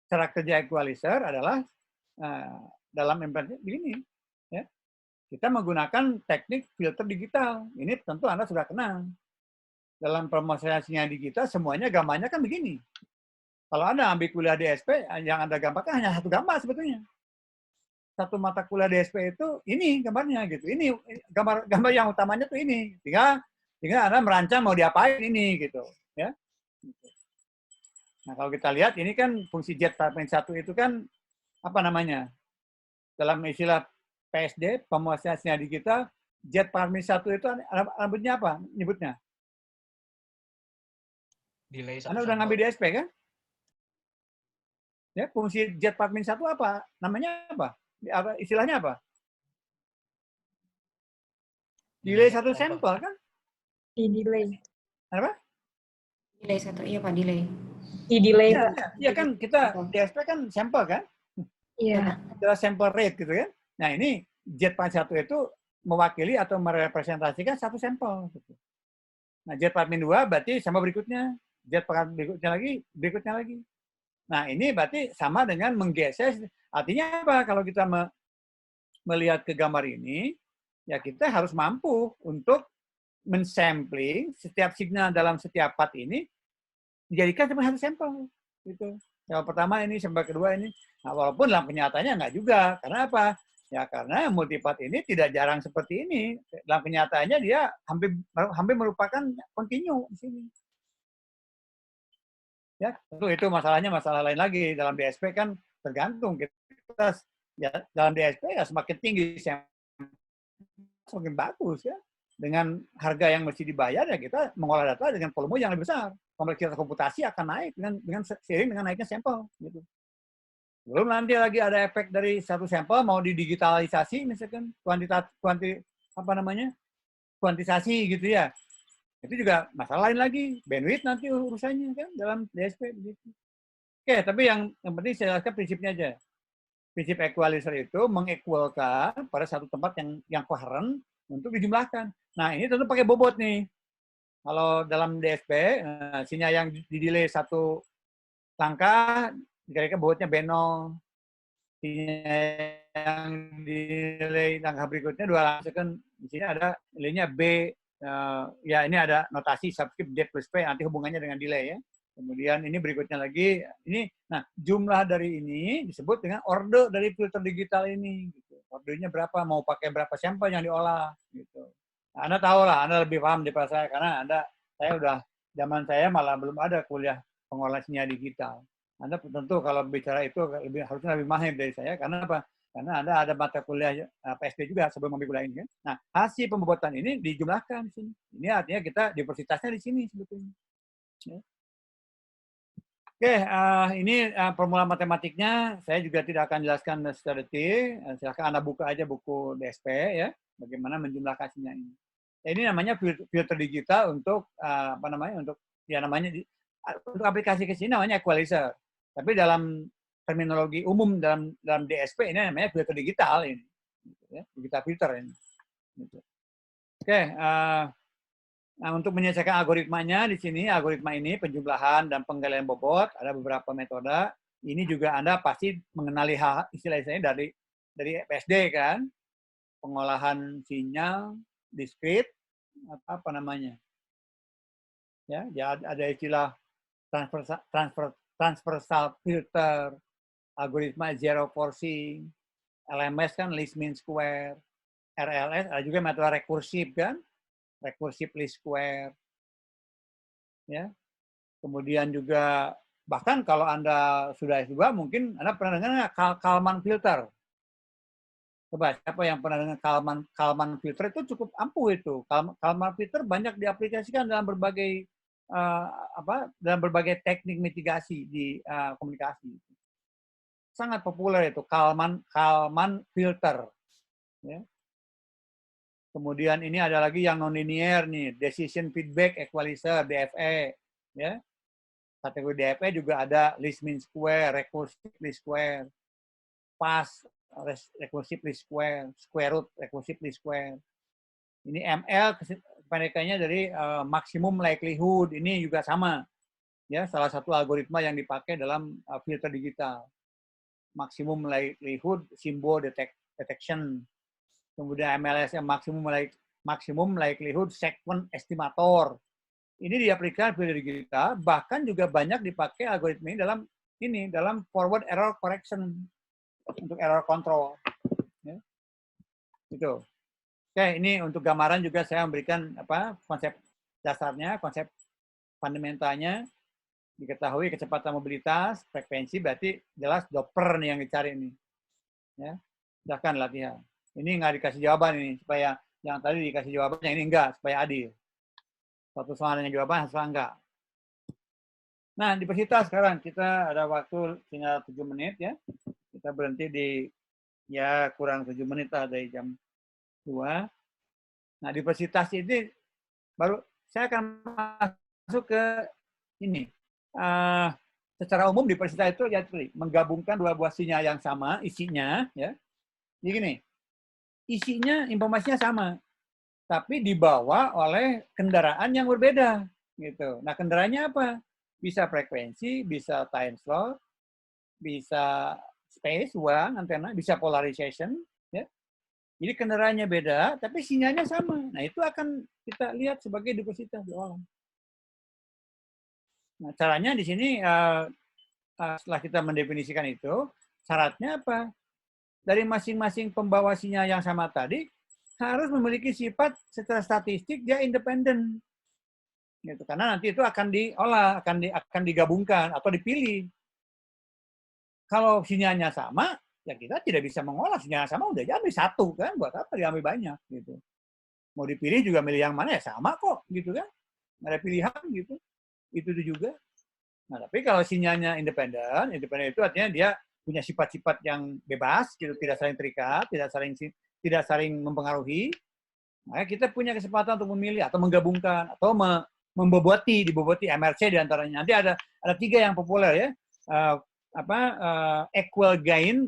cara kerja equalizer adalah dalam implementasi begini ya. Kita menggunakan teknik filter digital. Ini tentu Anda sudah kenal. Dalam promosiasinya digital semuanya gambarnya kan begini. Kalau Anda ambil kuliah DSP, yang Anda gambarkan hanya satu gambar sebetulnya. Satu mata kuliah DSP itu ini gambarnya gitu. Ini gambar yang utamanya tuh ini. Tinggal Anda merancang mau diapain ini gitu, ya. Nah, kalau kita lihat ini kan fungsi Z parameter 1 itu kan apa namanya? Dalam istilah PSD, pemuasanya di kita, Z parameter 1 itu rambutnya apa? Nyebutnya? Delay Anda udah ngambil DSP kan? Ya, fungsi Z parameter 1 apa? Namanya apa? Istilahnya apa? Delay satu sampel kan? Di delay. Apa? Delay satu, iya Pak, delay. Di delay. Iya kan kita DSP kan sampel kan? Iya. Adalah sampel rate gitu kan? Nah ini Z parameter 1 itu mewakili atau merepresentasikan satu sampel. Gitu. Nah Z parameter 2 berarti sama berikutnya. Z parameter berikutnya lagi. Nah ini berarti sama dengan menggeser. Artinya apa? Kalau kita melihat ke gambar ini, ya kita harus mampu untuk mensampling setiap signal dalam setiap part ini dijadikan sebagai satu sampel. Gitu. Yang pertama ini, sampel kedua ini. Nah, walaupun dalam kenyataannya enggak juga. Karena apa? Ya karena multipart ini tidak jarang seperti ini. Dalam kenyataannya dia hampir merupakan kontinu di sini. Ya, tentu itu masalahnya masalah lain lagi. Dalam DSP kan tergantung kita ya dalam DSP ya semakin tinggi semakin bagus ya. Dengan harga yang mesti dibayar ya kita mengolah data dengan volume yang lebih besar. Kompleksitas komputasi akan naik dengan seiring dengan naiknya sampel gitu. Belum nanti lagi ada efek dari satu sampel mau didigitalisasi misalkan kuantisasi gitu ya. Itu juga masalah lain lagi, bandwidth nanti urusannya kan dalam DSP begitu. Oke, tapi yang penting saya jelaskan prinsipnya aja. Prinsip equalizer itu mengequalkan pada satu tempat yang koheren untuk dijumlahkan. Nah, ini tentu pakai bobot nih. Kalau dalam DSP, sinyal yang di delay satu langkah, kira-kira bobotnya B0. Sinyal yang di delay langkah berikutnya 2 langkah, kan di sini ada nilainya B. Ya ini ada notasi subscript D plus P, nanti hubungannya dengan delay ya. Kemudian ini berikutnya lagi, ini, nah jumlah dari ini disebut dengan order dari filter digital ini. Gitu. Ordernya berapa, mau pakai berapa sampel yang diolah. Gitu. Nah, Anda tahu lah, Anda lebih paham daripada saya, karena saya udah, zaman saya malah belum ada kuliah pengolahan sinyal digital. Anda tentu kalau bicara itu harusnya lebih mahir dari saya, karena apa? Karena Anda ada mata kuliah PSD juga sebelum ambil kuliah ini kan. Nah, hasil pembobotan ini dijumlahkan di sini. Ini artinya kita diversitasnya di sini sebetulnya. Ya. Oke, ini formula matematiknya. Saya juga tidak akan jelaskan secara detail. Silahkan Anda buka aja buku DSP ya, bagaimana menjumlahkan sinyal ini. Ini namanya filter digital untuk apa namanya? Untuk ya namanya untuk aplikasi ke sini namanya equalizer. Tapi dalam terminologi umum dalam DSP ini namanya filter digital ini, ya, digital filter ini. Oke, nah untuk menyelesaikan algoritmanya di sini, algoritma ini penjumlahan dan penggalian bobot ada beberapa metode. Ini juga Anda pasti mengenali istilah-istilahnya dari PSD kan, pengolahan sinyal diskrit apa namanya? Ya, ada istilah transversal filter, algoritma zero forcing, LMS kan least mean square, RLS ada juga metode rekursif kan, rekursif least square, ya. Kemudian juga Bahkan kalau Anda sudah S2, mungkin Anda pernah dengar Kalman filter. Coba, siapa yang pernah dengar Kalman filter? Itu cukup ampuh itu. Kalman filter banyak diaplikasikan dalam berbagai dalam berbagai teknik mitigasi di komunikasi. Sangat populer itu Kalman filter. Ya. Kemudian ini ada lagi yang non-linear nih, Decision Feedback Equalizer, DFE. Ya. Kategori DFE juga ada least mean square, recursive least square, pass, recursive least square, square root, recursive least square. Ini ML kependekannya dari maximum likelihood. Ini juga sama. Ya, salah satu algoritma yang dipakai dalam filter digital. Maximum likelihood symbol detection. Kemudian MLSM maximum likelihood sequence estimator. Ini diaplikasikan filter digital, bahkan juga banyak dipakai algoritma ini dalam forward error correction untuk error control. Ya. Itu. Oke, ini untuk gambaran juga saya memberikan konsep dasarnya, konsep fundamentalnya, diketahui kecepatan mobilitas, frekuensi, berarti jelas Doppler nih yang dicari ini. Ya, silahkan latihan. Ini nggak dikasih jawaban ini, supaya yang tadi dikasih jawabannya ini enggak, supaya adil. Satu soal dengan jawaban, satu enggak. Nah, di peserta sekarang kita ada waktu tinggal 7 menit ya. Kita berhenti di ya kurang 7 menit lah dari jam 2. Nah, diversitas ini baru saya akan masuk ke ini. Secara umum diversitas itu ya menggabungkan dua buah sinyal yang sama isinya ya. Jadi gini, isinya informasinya sama, tapi dibawa oleh kendaraan yang berbeda gitu. Nah, kendaraannya apa? Bisa frekuensi, bisa time slot, bisa space, ruang, antena, bisa polarization ya. Jadi kendaraannya beda, tapi sinyalnya sama. Nah, itu akan kita lihat sebagai diversitas diolah. Nah, caranya di sini setelah kita mendefinisikan itu, syaratnya apa? Dari masing-masing pembawa sinyal yang sama tadi harus memiliki sifat secara statistik dia independen. Gitu. Karena nanti itu akan diolah, akan digabungkan atau dipilih. Kalau sinyalnya sama, ya kita tidak bisa mengolah. Sinyal sama udah jadi satu kan, buat apa diambil banyak gitu. Mau dipilih juga milih yang mana ya sama kok gitu kan. Nggak ada pilihan gitu. Itu juga. Nah, tapi kalau sinyalnya independen itu artinya dia punya sifat-sifat yang bebas gitu, tidak saling terikat, tidak saling mempengaruhi. Nah, kita punya kesempatan untuk memilih atau menggabungkan atau diboboti MRC diantaranya. Nanti ada 3 yang populer ya. Equal gain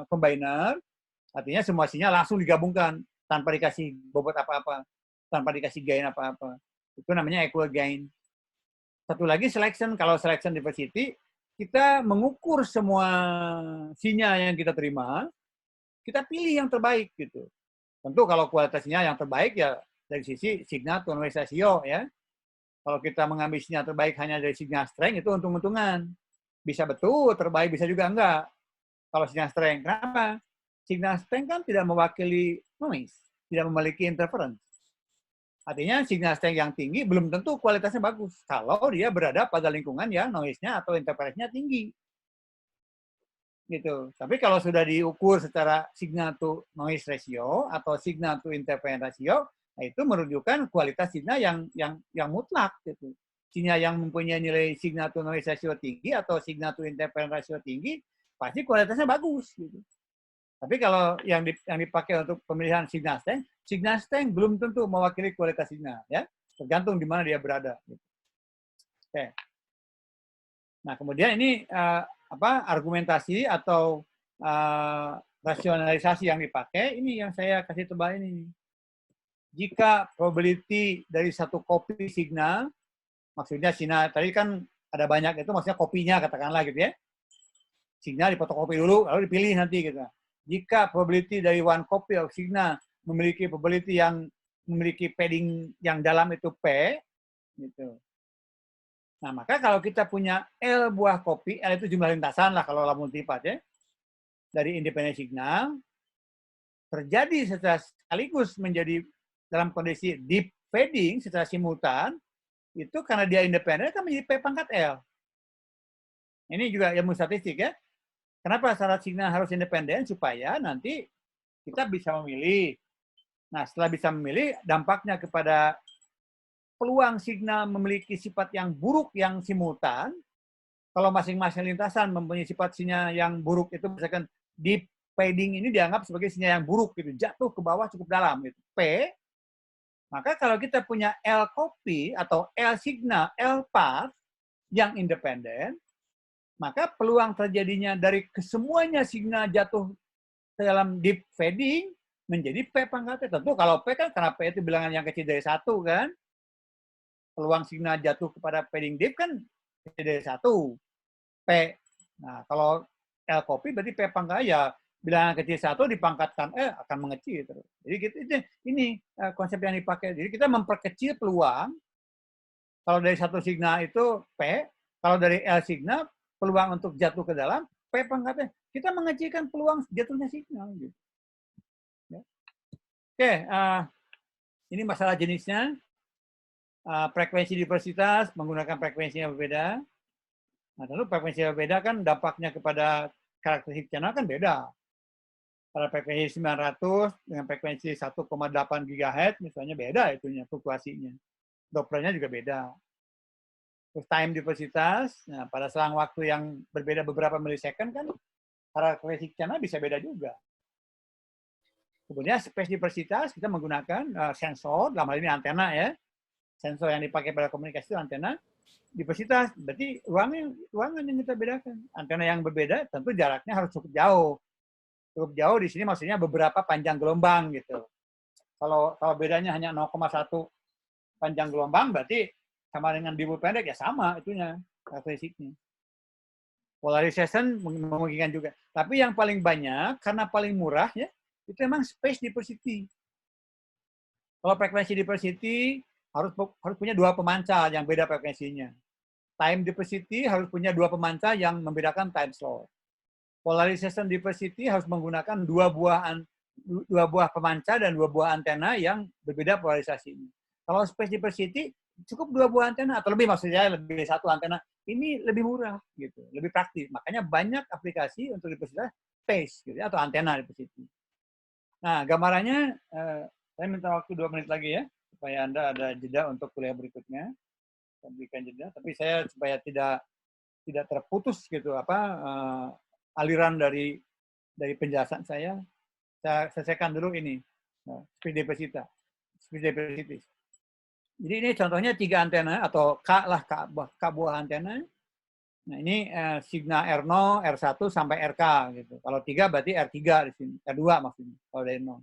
combiner, artinya semua sinyal langsung digabungkan tanpa dikasih bobot apa-apa, tanpa dikasih gain apa-apa. Itu namanya equal gain. Satu lagi selection. Kalau selection diversity, kita mengukur semua sinyal yang kita terima, kita pilih yang terbaik gitu. Tentu kalau kualitasnya yang terbaik ya dari sisi signal to noise ratio ya. Kalau kita mengambil sinyal terbaik hanya dari signal strength itu untung-untungan. Bisa betul terbaik, bisa juga enggak. Kalau signal strength, kenapa? Signal strength kan tidak mewakili noise, tidak memiliki interference. Artinya signal strength yang tinggi belum tentu kualitasnya bagus kalau dia berada pada lingkungan yang noise-nya atau interference-nya tinggi. Gitu. Tapi kalau sudah diukur secara signal to noise ratio atau signal to interference ratio, nah itu menunjukkan kualitas signal yang mutlak gitu. Sinyal yang mempunyai nilai signal to noise ratio tinggi atau signal to interference ratio tinggi pasti kualitasnya bagus gitu. Tapi kalau yang dipakai untuk pemilihan signal strength belum tentu mewakili kualitas signal, ya. Tergantung di mana dia berada. Gitu. Oke. Nah, kemudian ini argumentasi atau rasionalisasi yang dipakai, ini yang saya kasih tebal ini. Jika probability dari satu kopi signal, maksudnya sinyal tadi kan ada banyak, itu maksudnya kopinya katakanlah gitu ya. Signal difotokopi dulu, lalu dipilih nanti gitu. Jika probability dari one copy of signal memiliki probability yang memiliki padding yang dalam itu P, gitu. Nah, maka kalau kita punya L buah kopi, L itu jumlah lintasan lah kalau lamun multipat ya, dari independent signal, terjadi secara sekaligus menjadi dalam kondisi deep padding secara simultan, itu karena dia independen kan menjadi P pangkat L. Ini juga ilmu statistik ya. Kenapa syarat signal harus independen? Supaya nanti kita bisa memilih. Nah, setelah bisa memilih, dampaknya kepada peluang signal memiliki sifat yang buruk yang simultan. Kalau masing-masing lintasan mempunyai sifat sinyal yang buruk itu, misalkan deep fading ini dianggap sebagai sinyal yang buruk, gitu, jatuh ke bawah cukup dalam, gitu. P, maka kalau kita punya L copy atau L signal, L path yang independen, maka peluang terjadinya dari kesemuanya signal jatuh ke dalam deep fading menjadi P pangkatnya. Tentu kalau P kan, karena P itu bilangan yang kecil dari 1 kan, peluang signal jatuh kepada fading deep kan kecil dari 1. P. Nah, kalau L copy berarti P pangkat ya bilangan kecil 1 dipangkatkan akan mengecil terus. Jadi gitu, ini konsep yang dipakai. Jadi kita memperkecil peluang. Kalau dari satu signal itu P, kalau dari L signal peluang untuk jatuh ke dalam P pangkatnya. Kita mengecilkan peluang jatuhnya signal. Gitu. Ya. Oke, ini masalah jenisnya. Frekuensi diversitas menggunakan frekuensi yang berbeda. Nah, tentu frekuensi yang berbeda kan dampaknya kepada karakteristik channel kan beda. Pada frekuensi 900 dengan frekuensi 1,8 GHz misalnya beda itunya fluktuasinya. Dopplernya juga beda. Terus time diversitas, nah, pada selang waktu yang berbeda beberapa milisecond kan karakteristik channel bisa beda juga. Kemudian space diversitas kita menggunakan sensor, dalam hal ini antena ya. Sensor yang dipakai pada komunikasi itu antena. Diversitas berarti ruangan yang kita bedakan. Antena yang berbeda tentu jaraknya harus cukup jauh. Cukup jauh di sini maksudnya beberapa panjang gelombang gitu. Kalau bedanya hanya 0,1 panjang gelombang berarti sama dengan bibir pendek ya sama itunya karakteristiknya. Polarization memungkinkan juga. Tapi yang paling banyak karena paling murah ya itu memang space diversity. Kalau frekuensi diversity harus punya 2 pemancar yang beda frekuensinya. Time diversity harus punya 2 pemancar yang membedakan time slot. Polarization diversity harus menggunakan 2 buah pemancar dan 2 buah antena yang berbeda polarisasinya. Kalau space diversity cukup 2 buah antena atau lebih, maksudnya lebih dari 1 antena. Ini lebih murah gitu, lebih praktis. Makanya banyak aplikasi untuk diversitas space gitu, atau antena diversity. Nah, gambarannya saya minta waktu 2 menit lagi ya supaya Anda ada jeda untuk kuliah berikutnya. Saya berikan jeda, tapi saya supaya tidak terputus gitu aliran dari penjelasan saya selesaikan dulu ini speed diversity. Jadi ini contohnya 3 antena atau K buah antena. Nah ini signal R0, R1 sampai RK gitu. Kalau 3 berarti R3 di sini, R2 maksudnya kalau dari 0.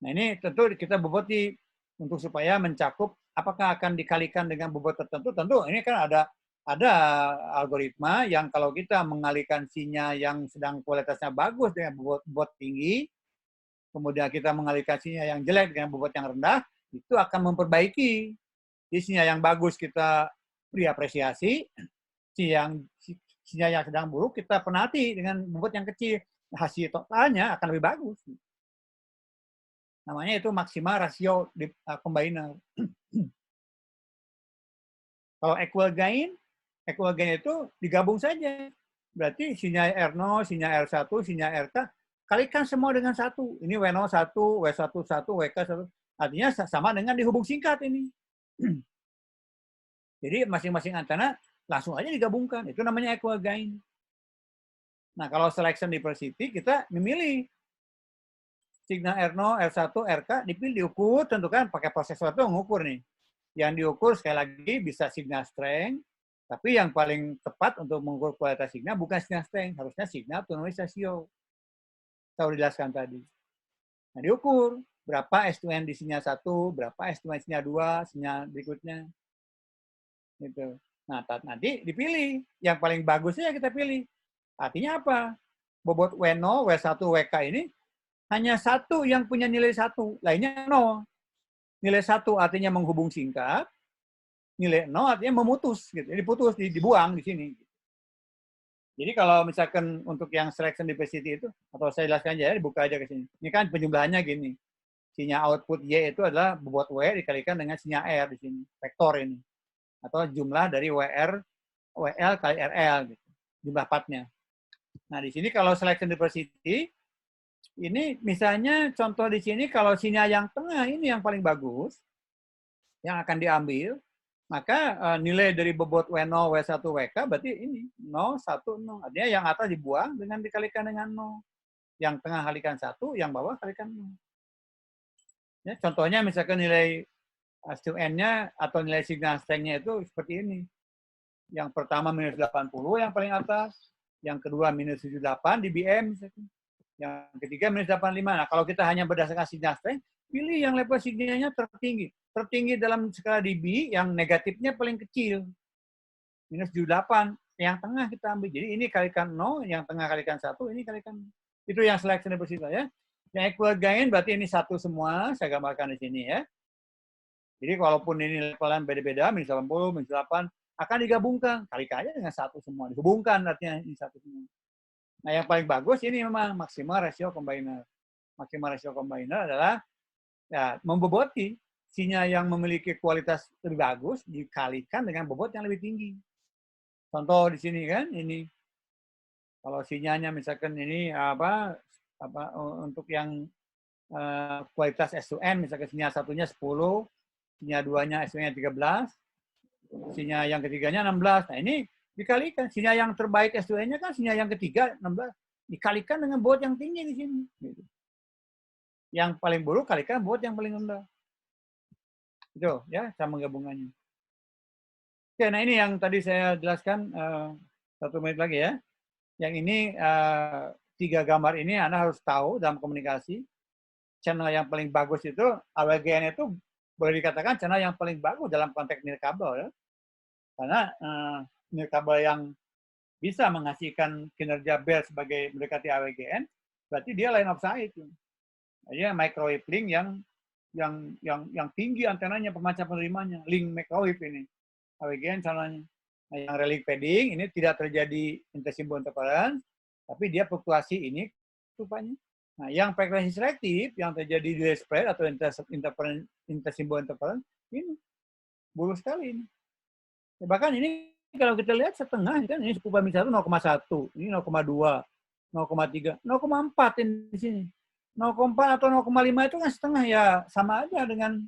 Nah ini tentu kita boboti untuk supaya mencakup apakah akan dikalikan dengan bobot tertentu. Tentu ini kan ada algoritma yang kalau kita mengalihkan sinyal yang sedang kualitasnya bagus dengan bobot tinggi, kemudian kita mengalihkan sinyal yang jelek dengan bobot yang rendah, itu akan memperbaiki. Di sinyal yang bagus kita beri apresiasi, sinyal yang sedang buruk kita penati dengan bobot yang kecil. Hasil totalnya akan lebih bagus. Namanya itu maksimal rasio combiner. Kalau equal gain itu digabung saja. Berarti sinyal R0, sinyal R1, sinyal RK, kalikan semua dengan 1. Ini W0 1, W1 1, WK 1. Artinya sama dengan dihubung singkat ini. Jadi masing-masing antena langsung aja digabungkan. Itu namanya equal gain. Nah, kalau selection diversity, kita memilih signal R0, R1, RK, dipilih, diukur, tentukan pakai prosesor itu mengukur nih. Yang diukur sekali lagi bisa signal strength, tapi yang paling tepat untuk mengukur kualitas signal bukan signal strength, harusnya signal to noise ratio. Saya sudah jelaskan tadi. Nah, diukur berapa S2N di sinyal 1, berapa S2N sinyal 2, sinyal berikutnya. Gitu. Nah, nanti dipilih. Yang paling bagusnya kita pilih. Artinya apa? Bobot W0, W1, WK ini hanya 1 yang punya nilai 1, lainnya 0. Nilai 1 artinya menghubung singkat, nilai 0 artinya memutus, gitu. Jadi putus, dibuang di sini. Jadi kalau misalkan untuk yang selection diversity itu, atau saya jelaskan aja, dibuka aja ke sini. Ini kan penjumlahannya gini. Sinyal output Y itu adalah bobot W dikalikan dengan sinyal R di sini, vektor ini. Atau jumlah dari WR WL kali RL gitu, jumlah partnya. Nah di sini kalau selection diversity ini misalnya contoh di sini kalau sinyal yang tengah ini yang paling bagus yang akan diambil, maka nilai dari bobot W0, W1, WK berarti ini 0, 1, 0. Artinya yang atas dibuang dengan dikalikan dengan 0. Yang tengah kalikan 1, yang bawah kalikan 0. Ya, contohnya misalkan nilai SUN-nya atau nilai signal strength-nya itu seperti ini. Yang pertama minus 80 yang paling atas, yang kedua minus 78 dBm misalkan. Yang ketiga minus 85. Nah, kalau kita hanya berdasarkan signal strength, pilih yang level signalnya tertinggi. Tertinggi dalam skala dB, yang negatifnya paling kecil. Minus 78. Yang tengah kita ambil. Jadi ini kalikan 0, yang tengah kalikan 1, ini kalikan 0. Itu yang selection diversity ya. Yang equal gain berarti ini 1 semua. Saya gambarkan di sini ya. Jadi walaupun ini levelan beda-beda, minus 80, minus 8, akan digabungkan. Kalikan aja dengan 1 semua. Dihubungkan artinya ini 1 semua. Nah, yang paling bagus ini memang maksimal ratio combiner. Maksimal ratio combiner adalah ya, memboboti sinyal yang memiliki kualitas lebih bagus dikalikan dengan bobot yang lebih tinggi. Contoh di sini kan, ini kalau sinyalnya misalkan ini untuk yang kualitas SUN, misalkan sinyal satunya 10, sinyal duanya SUN-nya 13, sinyal yang ketiganya 16. Nah ini dikalikan. Sinyal yang terbaik SUN-nya kan sinyal yang ketiga 16. Dikalikan dengan bobot yang tinggi di sini. Gitu. Yang paling buruk kalikan bobot yang paling rendah. Itu ya, sama gabungannya. Oke, nah ini yang tadi saya jelaskan 1 menit lagi ya. Yang ini 3 gambar ini Anda harus tahu dalam komunikasi. Channel yang paling bagus itu, AWGN itu boleh dikatakan channel yang paling bagus dalam konteks nirkabel ya. Karena nirkabel yang bisa menghasilkan kinerja Bell sebagai mendekati AWGN, berarti dia line of sight. Dia microwave link yang tinggi antenanya, pemancar penerimanya, link microwave ini. AWGN channelnya. Nah, yang relay padding ini tidak terjadi intersymbol interference, tapi dia fluktuasi ini rupanya. Nah, yang frekuensi selektif yang terjadi di delay spread atau intersymbol interference ini buruk sekali ini. Ya, bahkan ini kalau kita lihat setengah kan ini suku Fami 1 0,1, ini 0,2, 0,3, 0,4 ini di sini. 0,4 atau 0,5 itu kan setengah ya sama aja dengan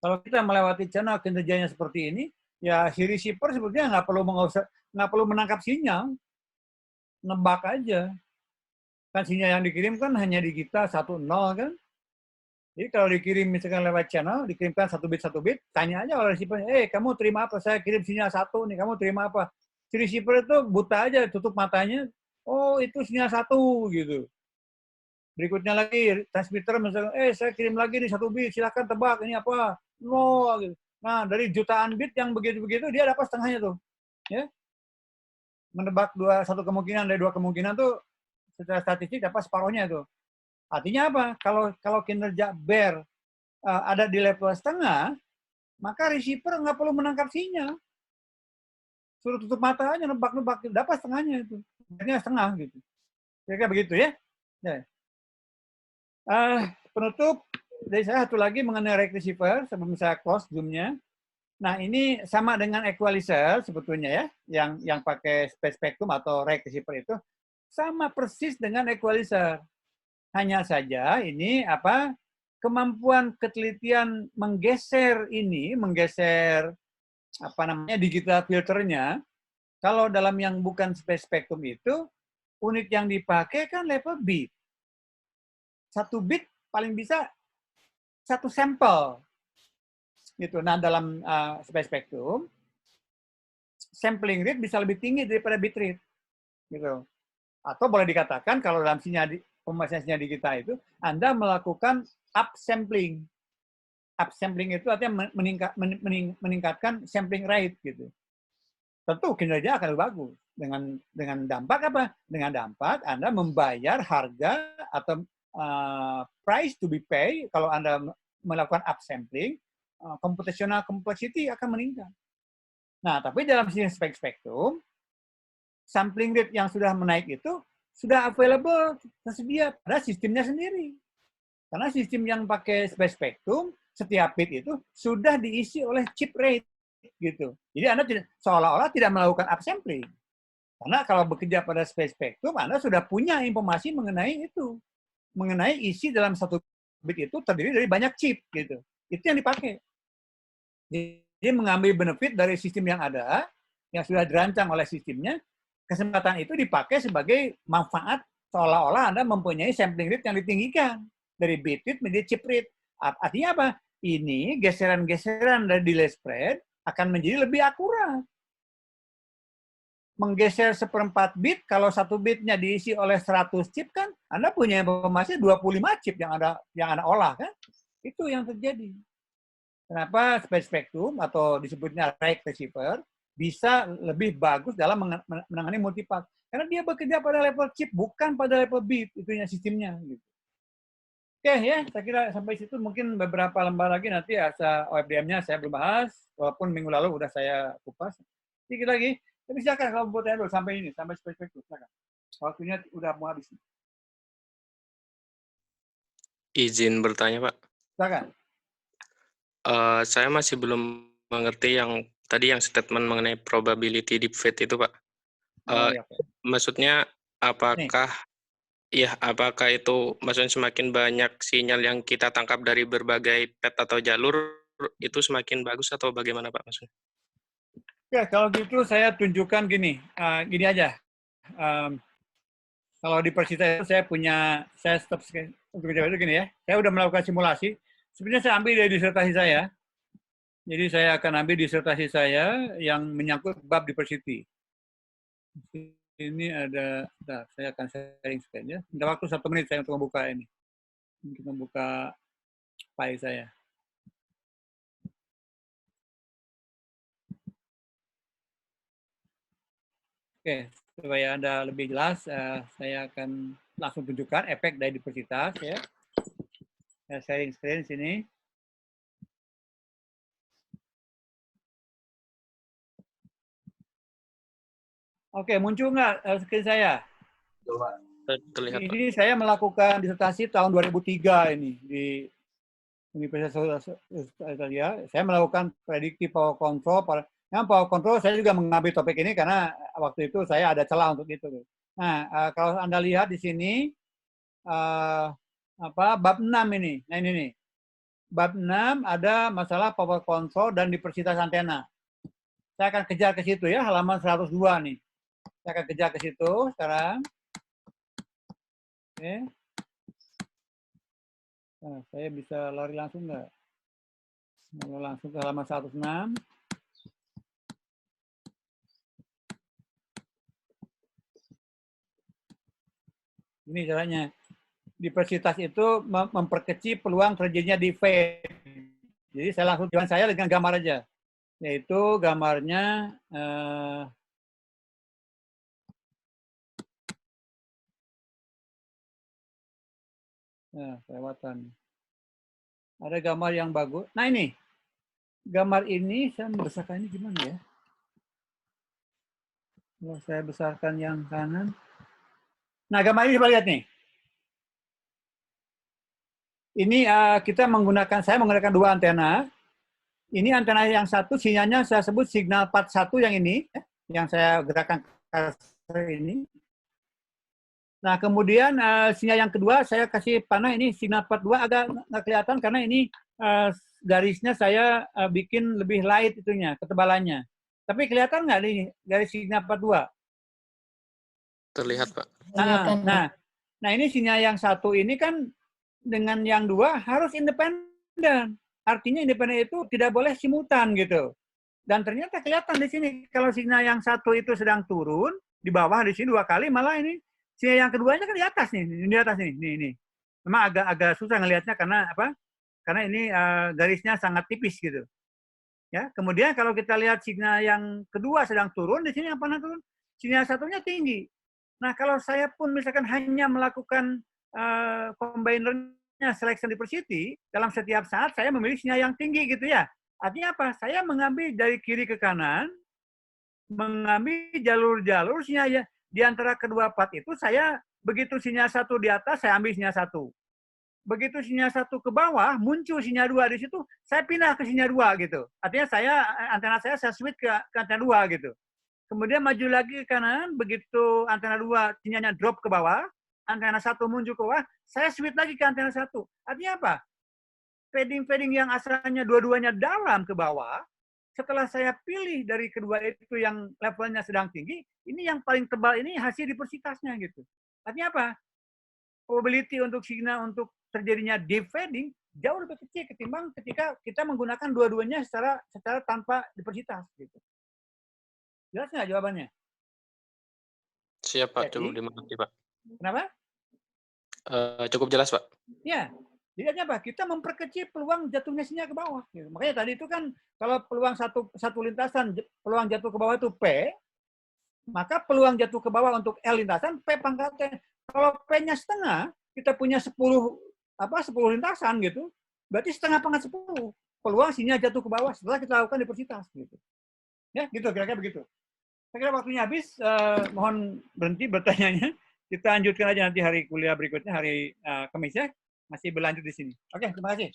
kalau kita melewati channel kinerjanya seperti ini, ya si receiver sebetulnya nggak perlu menangkap sinyal, nebak aja. Kan sinyal yang dikirim kan hanya di kita 1, 0 kan. Jadi kalau dikirim misalkan lewat channel, dikirimkan 1 bit, tanya aja oleh receiver, kamu terima apa? Saya kirim sinyal 1 nih, kamu terima apa? Si receiver itu buta aja, tutup matanya, oh itu sinyal 1 gitu. Berikutnya lagi, transmitter misalkan, saya kirim lagi nih 1 bit, silakan tebak, ini apa? 0 gitu. Nah, dari jutaan bit yang begitu-begitu, dia dapat setengahnya tuh. Ya. Menebak satu kemungkinan dari 2 kemungkinan tuh, secara statistik dapat separuhnya itu. Artinya apa? Kalau kinerja bear ada di level setengah, maka receiver nggak perlu menangkap sinyal. Suruh tutup mata aja, nebak-nebak, dapat setengahnya itu. Akhirnya setengah gitu. Kira-kira begitu ya. Penutup dari saya satu lagi mengenai rate receiver sebelum saya close zoom-nya. Nah ini sama dengan equalizer sebetulnya ya, yang pakai space spectrum atau rate receiver itu. Sama persis dengan equalizer. Hanya saja ini kemampuan ketelitian menggeser digital filternya. Kalau dalam yang bukan space spectrum itu, unit yang dipakai kan level bit. 1 bit paling bisa 1 sampel. Gitu. Nah dalam space spectrum, sampling rate bisa lebih tinggi daripada bit rate. Gitu. Atau boleh dikatakan kalau dalam pembahasan sinyal di kita itu, Anda melakukan upsampling. Upsampling itu artinya meningkatkan sampling rate gitu. Tentu kinerja akan lebih bagus. Dengan dampak apa? Dengan dampak Anda membayar harga atau price to be paid kalau Anda melakukan upsampling, computational complexity akan meningkat. Nah, tapi dalam sistem spektrum, sampling rate yang sudah menaik itu sudah available, tersedia pada sistemnya sendiri. Karena sistem yang pakai space spectrum, setiap bit itu sudah diisi oleh chip rate. gitu. Jadi Anda seolah-olah tidak melakukan upsampling. Karena kalau bekerja pada space spektrum, Anda sudah punya informasi mengenai itu. Mengenai isi dalam satu bit itu terdiri dari banyak chip gitu. Itu yang dipakai. Jadi mengambil benefit dari sistem yang ada, yang sudah dirancang oleh sistemnya, kesempatan itu dipakai sebagai manfaat seolah-olah Anda mempunyai sampling rate yang ditinggikan. Dari bit rate menjadi chip rate. Artinya apa? Ini geseran-geseran dari delay spread akan menjadi lebih akurat. Menggeser seperempat bit, kalau satu bitnya diisi oleh 100 chip kan, Anda punya informasi 25 chip yang Anda olah kan? Itu yang terjadi. Kenapa space spectrum atau disebutnya rate receiver bisa lebih bagus dalam menangani multipath? Karena dia bekerja pada level chip, bukan pada level bit, itunya sistemnya. Gitu. Oke ya, saya kira sampai situ mungkin beberapa lembar lagi nanti OFDM-nya saya belum bahas, walaupun minggu lalu udah saya kupas. Sedikit lagi, tapi silakan kalau mau tanya dulu sampai ini, sampai space spectrum, silakan. Waktunya udah mau habis. Izin bertanya, Pak. Silakan. Saya masih belum mengerti yang tadi yang statement mengenai probability deep fade itu, Pak. Ya. Maksudnya apakah itu maksudnya semakin banyak sinyal yang kita tangkap dari berbagai pet atau jalur itu semakin bagus atau bagaimana, Pak, maksudnya? Ya, kalau gitu saya tunjukkan gini aja. Kalau di Persita itu saya stop untuk jawab itu gini ya. Saya udah melakukan simulasi. Sebenarnya saya ambil dari disertasi saya. Jadi saya akan ambil disertasi saya yang menyangkut bab diversity. Ini ada, saya akan sharing screen ya. Minta waktu 1 menit saya untuk membuka ini. Untuk membuka file saya. Oke, supaya Anda lebih jelas, saya akan langsung tunjukkan efek dari diversitas ya. Saya sharing screen sini. Oke, muncul nggak screen saya? Terlihat, Pak. Ini saya melakukan disertasi tahun 2003 ini di Universitas Italia. Saya melakukan predictive power control. Yang power control saya juga mengambil topik ini karena waktu itu saya ada celah untuk itu. Nah, kalau Anda lihat di sini bab 6 ini. Nah, ini nih. Bab 6 ada masalah power control dan diversitas antena. Saya akan kejar ke situ ya, halaman 102 nih. Saya akan kejar ke situ sekarang. Oke. Nah, saya bisa lari langsung nggak? Langsung ke halaman 106. Ini caranya. Diversitas itu memperkecil peluang terjadinya defect. Jadi saya langsung jalan saya dengan gambar aja. Yaitu gambarnya kelewatan. Ada gambar yang bagus. Nah ini, gambar ini saya membesarkan ini gimana ya? Kalau saya besarkan yang kanan. Nah gambar ini coba lihat nih. Ini saya menggunakan 2 antena. Ini antena yang satu sinyalnya saya sebut signal 41 yang ini, yang saya gerakkan cursor ini. Nah, kemudian sinyal yang kedua saya kasih panah ini signal 42 agak nggak kelihatan karena ini garisnya saya bikin lebih light itunya, ketebalannya. Tapi kelihatan nggak ini garis signal 42? Terlihat, Pak. Nah, ini sinyal yang satu ini kan dengan yang 2 harus independen. Artinya independen itu tidak boleh simultan gitu. Dan ternyata kelihatan di sini kalau sinyal yang satu itu sedang turun, di bawah di sini 2 kali, malah ini sinyal yang keduanya kan di atas nih, di atas nih, nih. Memang agak susah ngelihatnya karena apa? Karena ini garisnya sangat tipis gitu. Ya, kemudian kalau kita lihat sinyal yang kedua sedang turun, di sini yang mana turun? Sinyal satunya tinggi. Nah, kalau saya pun misalkan hanya melakukan combinernya selection diversity, dalam setiap saat saya memilih sinyal yang tinggi gitu ya. Artinya apa? Saya mengambil dari kiri ke kanan, mengambil jalur-jalur sinyal di antara kedua path itu, saya begitu sinyal satu di atas, saya ambil sinyal satu. begitu sinyal 1 ke bawah, muncul sinyal 2 di situ, saya pindah ke sinyal 2 gitu. Artinya antena saya switch ke antena 2 gitu. Kemudian maju lagi ke kanan, begitu antena 2 sinyalnya drop ke bawah, antena 1 muncul ke bawah, saya switch lagi ke antena 1. Artinya apa? Fading yang asalnya dua-duanya dalam ke bawah, setelah saya pilih dari kedua itu yang levelnya sedang tinggi, ini yang paling tebal ini hasil diversitasnya gitu. Artinya apa? Probability untuk signal untuk terjadinya deep fading jauh lebih kecil ketimbang ketika kita menggunakan dua-duanya secara tanpa diversitas gitu. Jelas nggak jawabannya? Siap, Pak. Jadi, Cukup dimengerti, Pak. Kenapa? Cukup jelas, Pak. Ya, jadi apa? Kita memperkecil peluang jatuhnya sinyal ke bawah. Gitu. Makanya tadi itu kan kalau peluang satu lintasan, peluang jatuh ke bawah itu P, maka peluang jatuh ke bawah untuk L lintasan P pangkatnya. Kalau P-nya setengah, kita punya 10 lintasan gitu, berarti setengah pangkat 10 peluang sinyal jatuh ke bawah setelah kita lakukan diversitas gitu. Ya, gitu kira-kira begitu. Saya kira waktunya habis, mohon berhenti bertanya-nya. Kita lanjutkan aja nanti hari kuliah berikutnya, hari Kamis ya. Masih berlanjut di sini. Oke, terima kasih.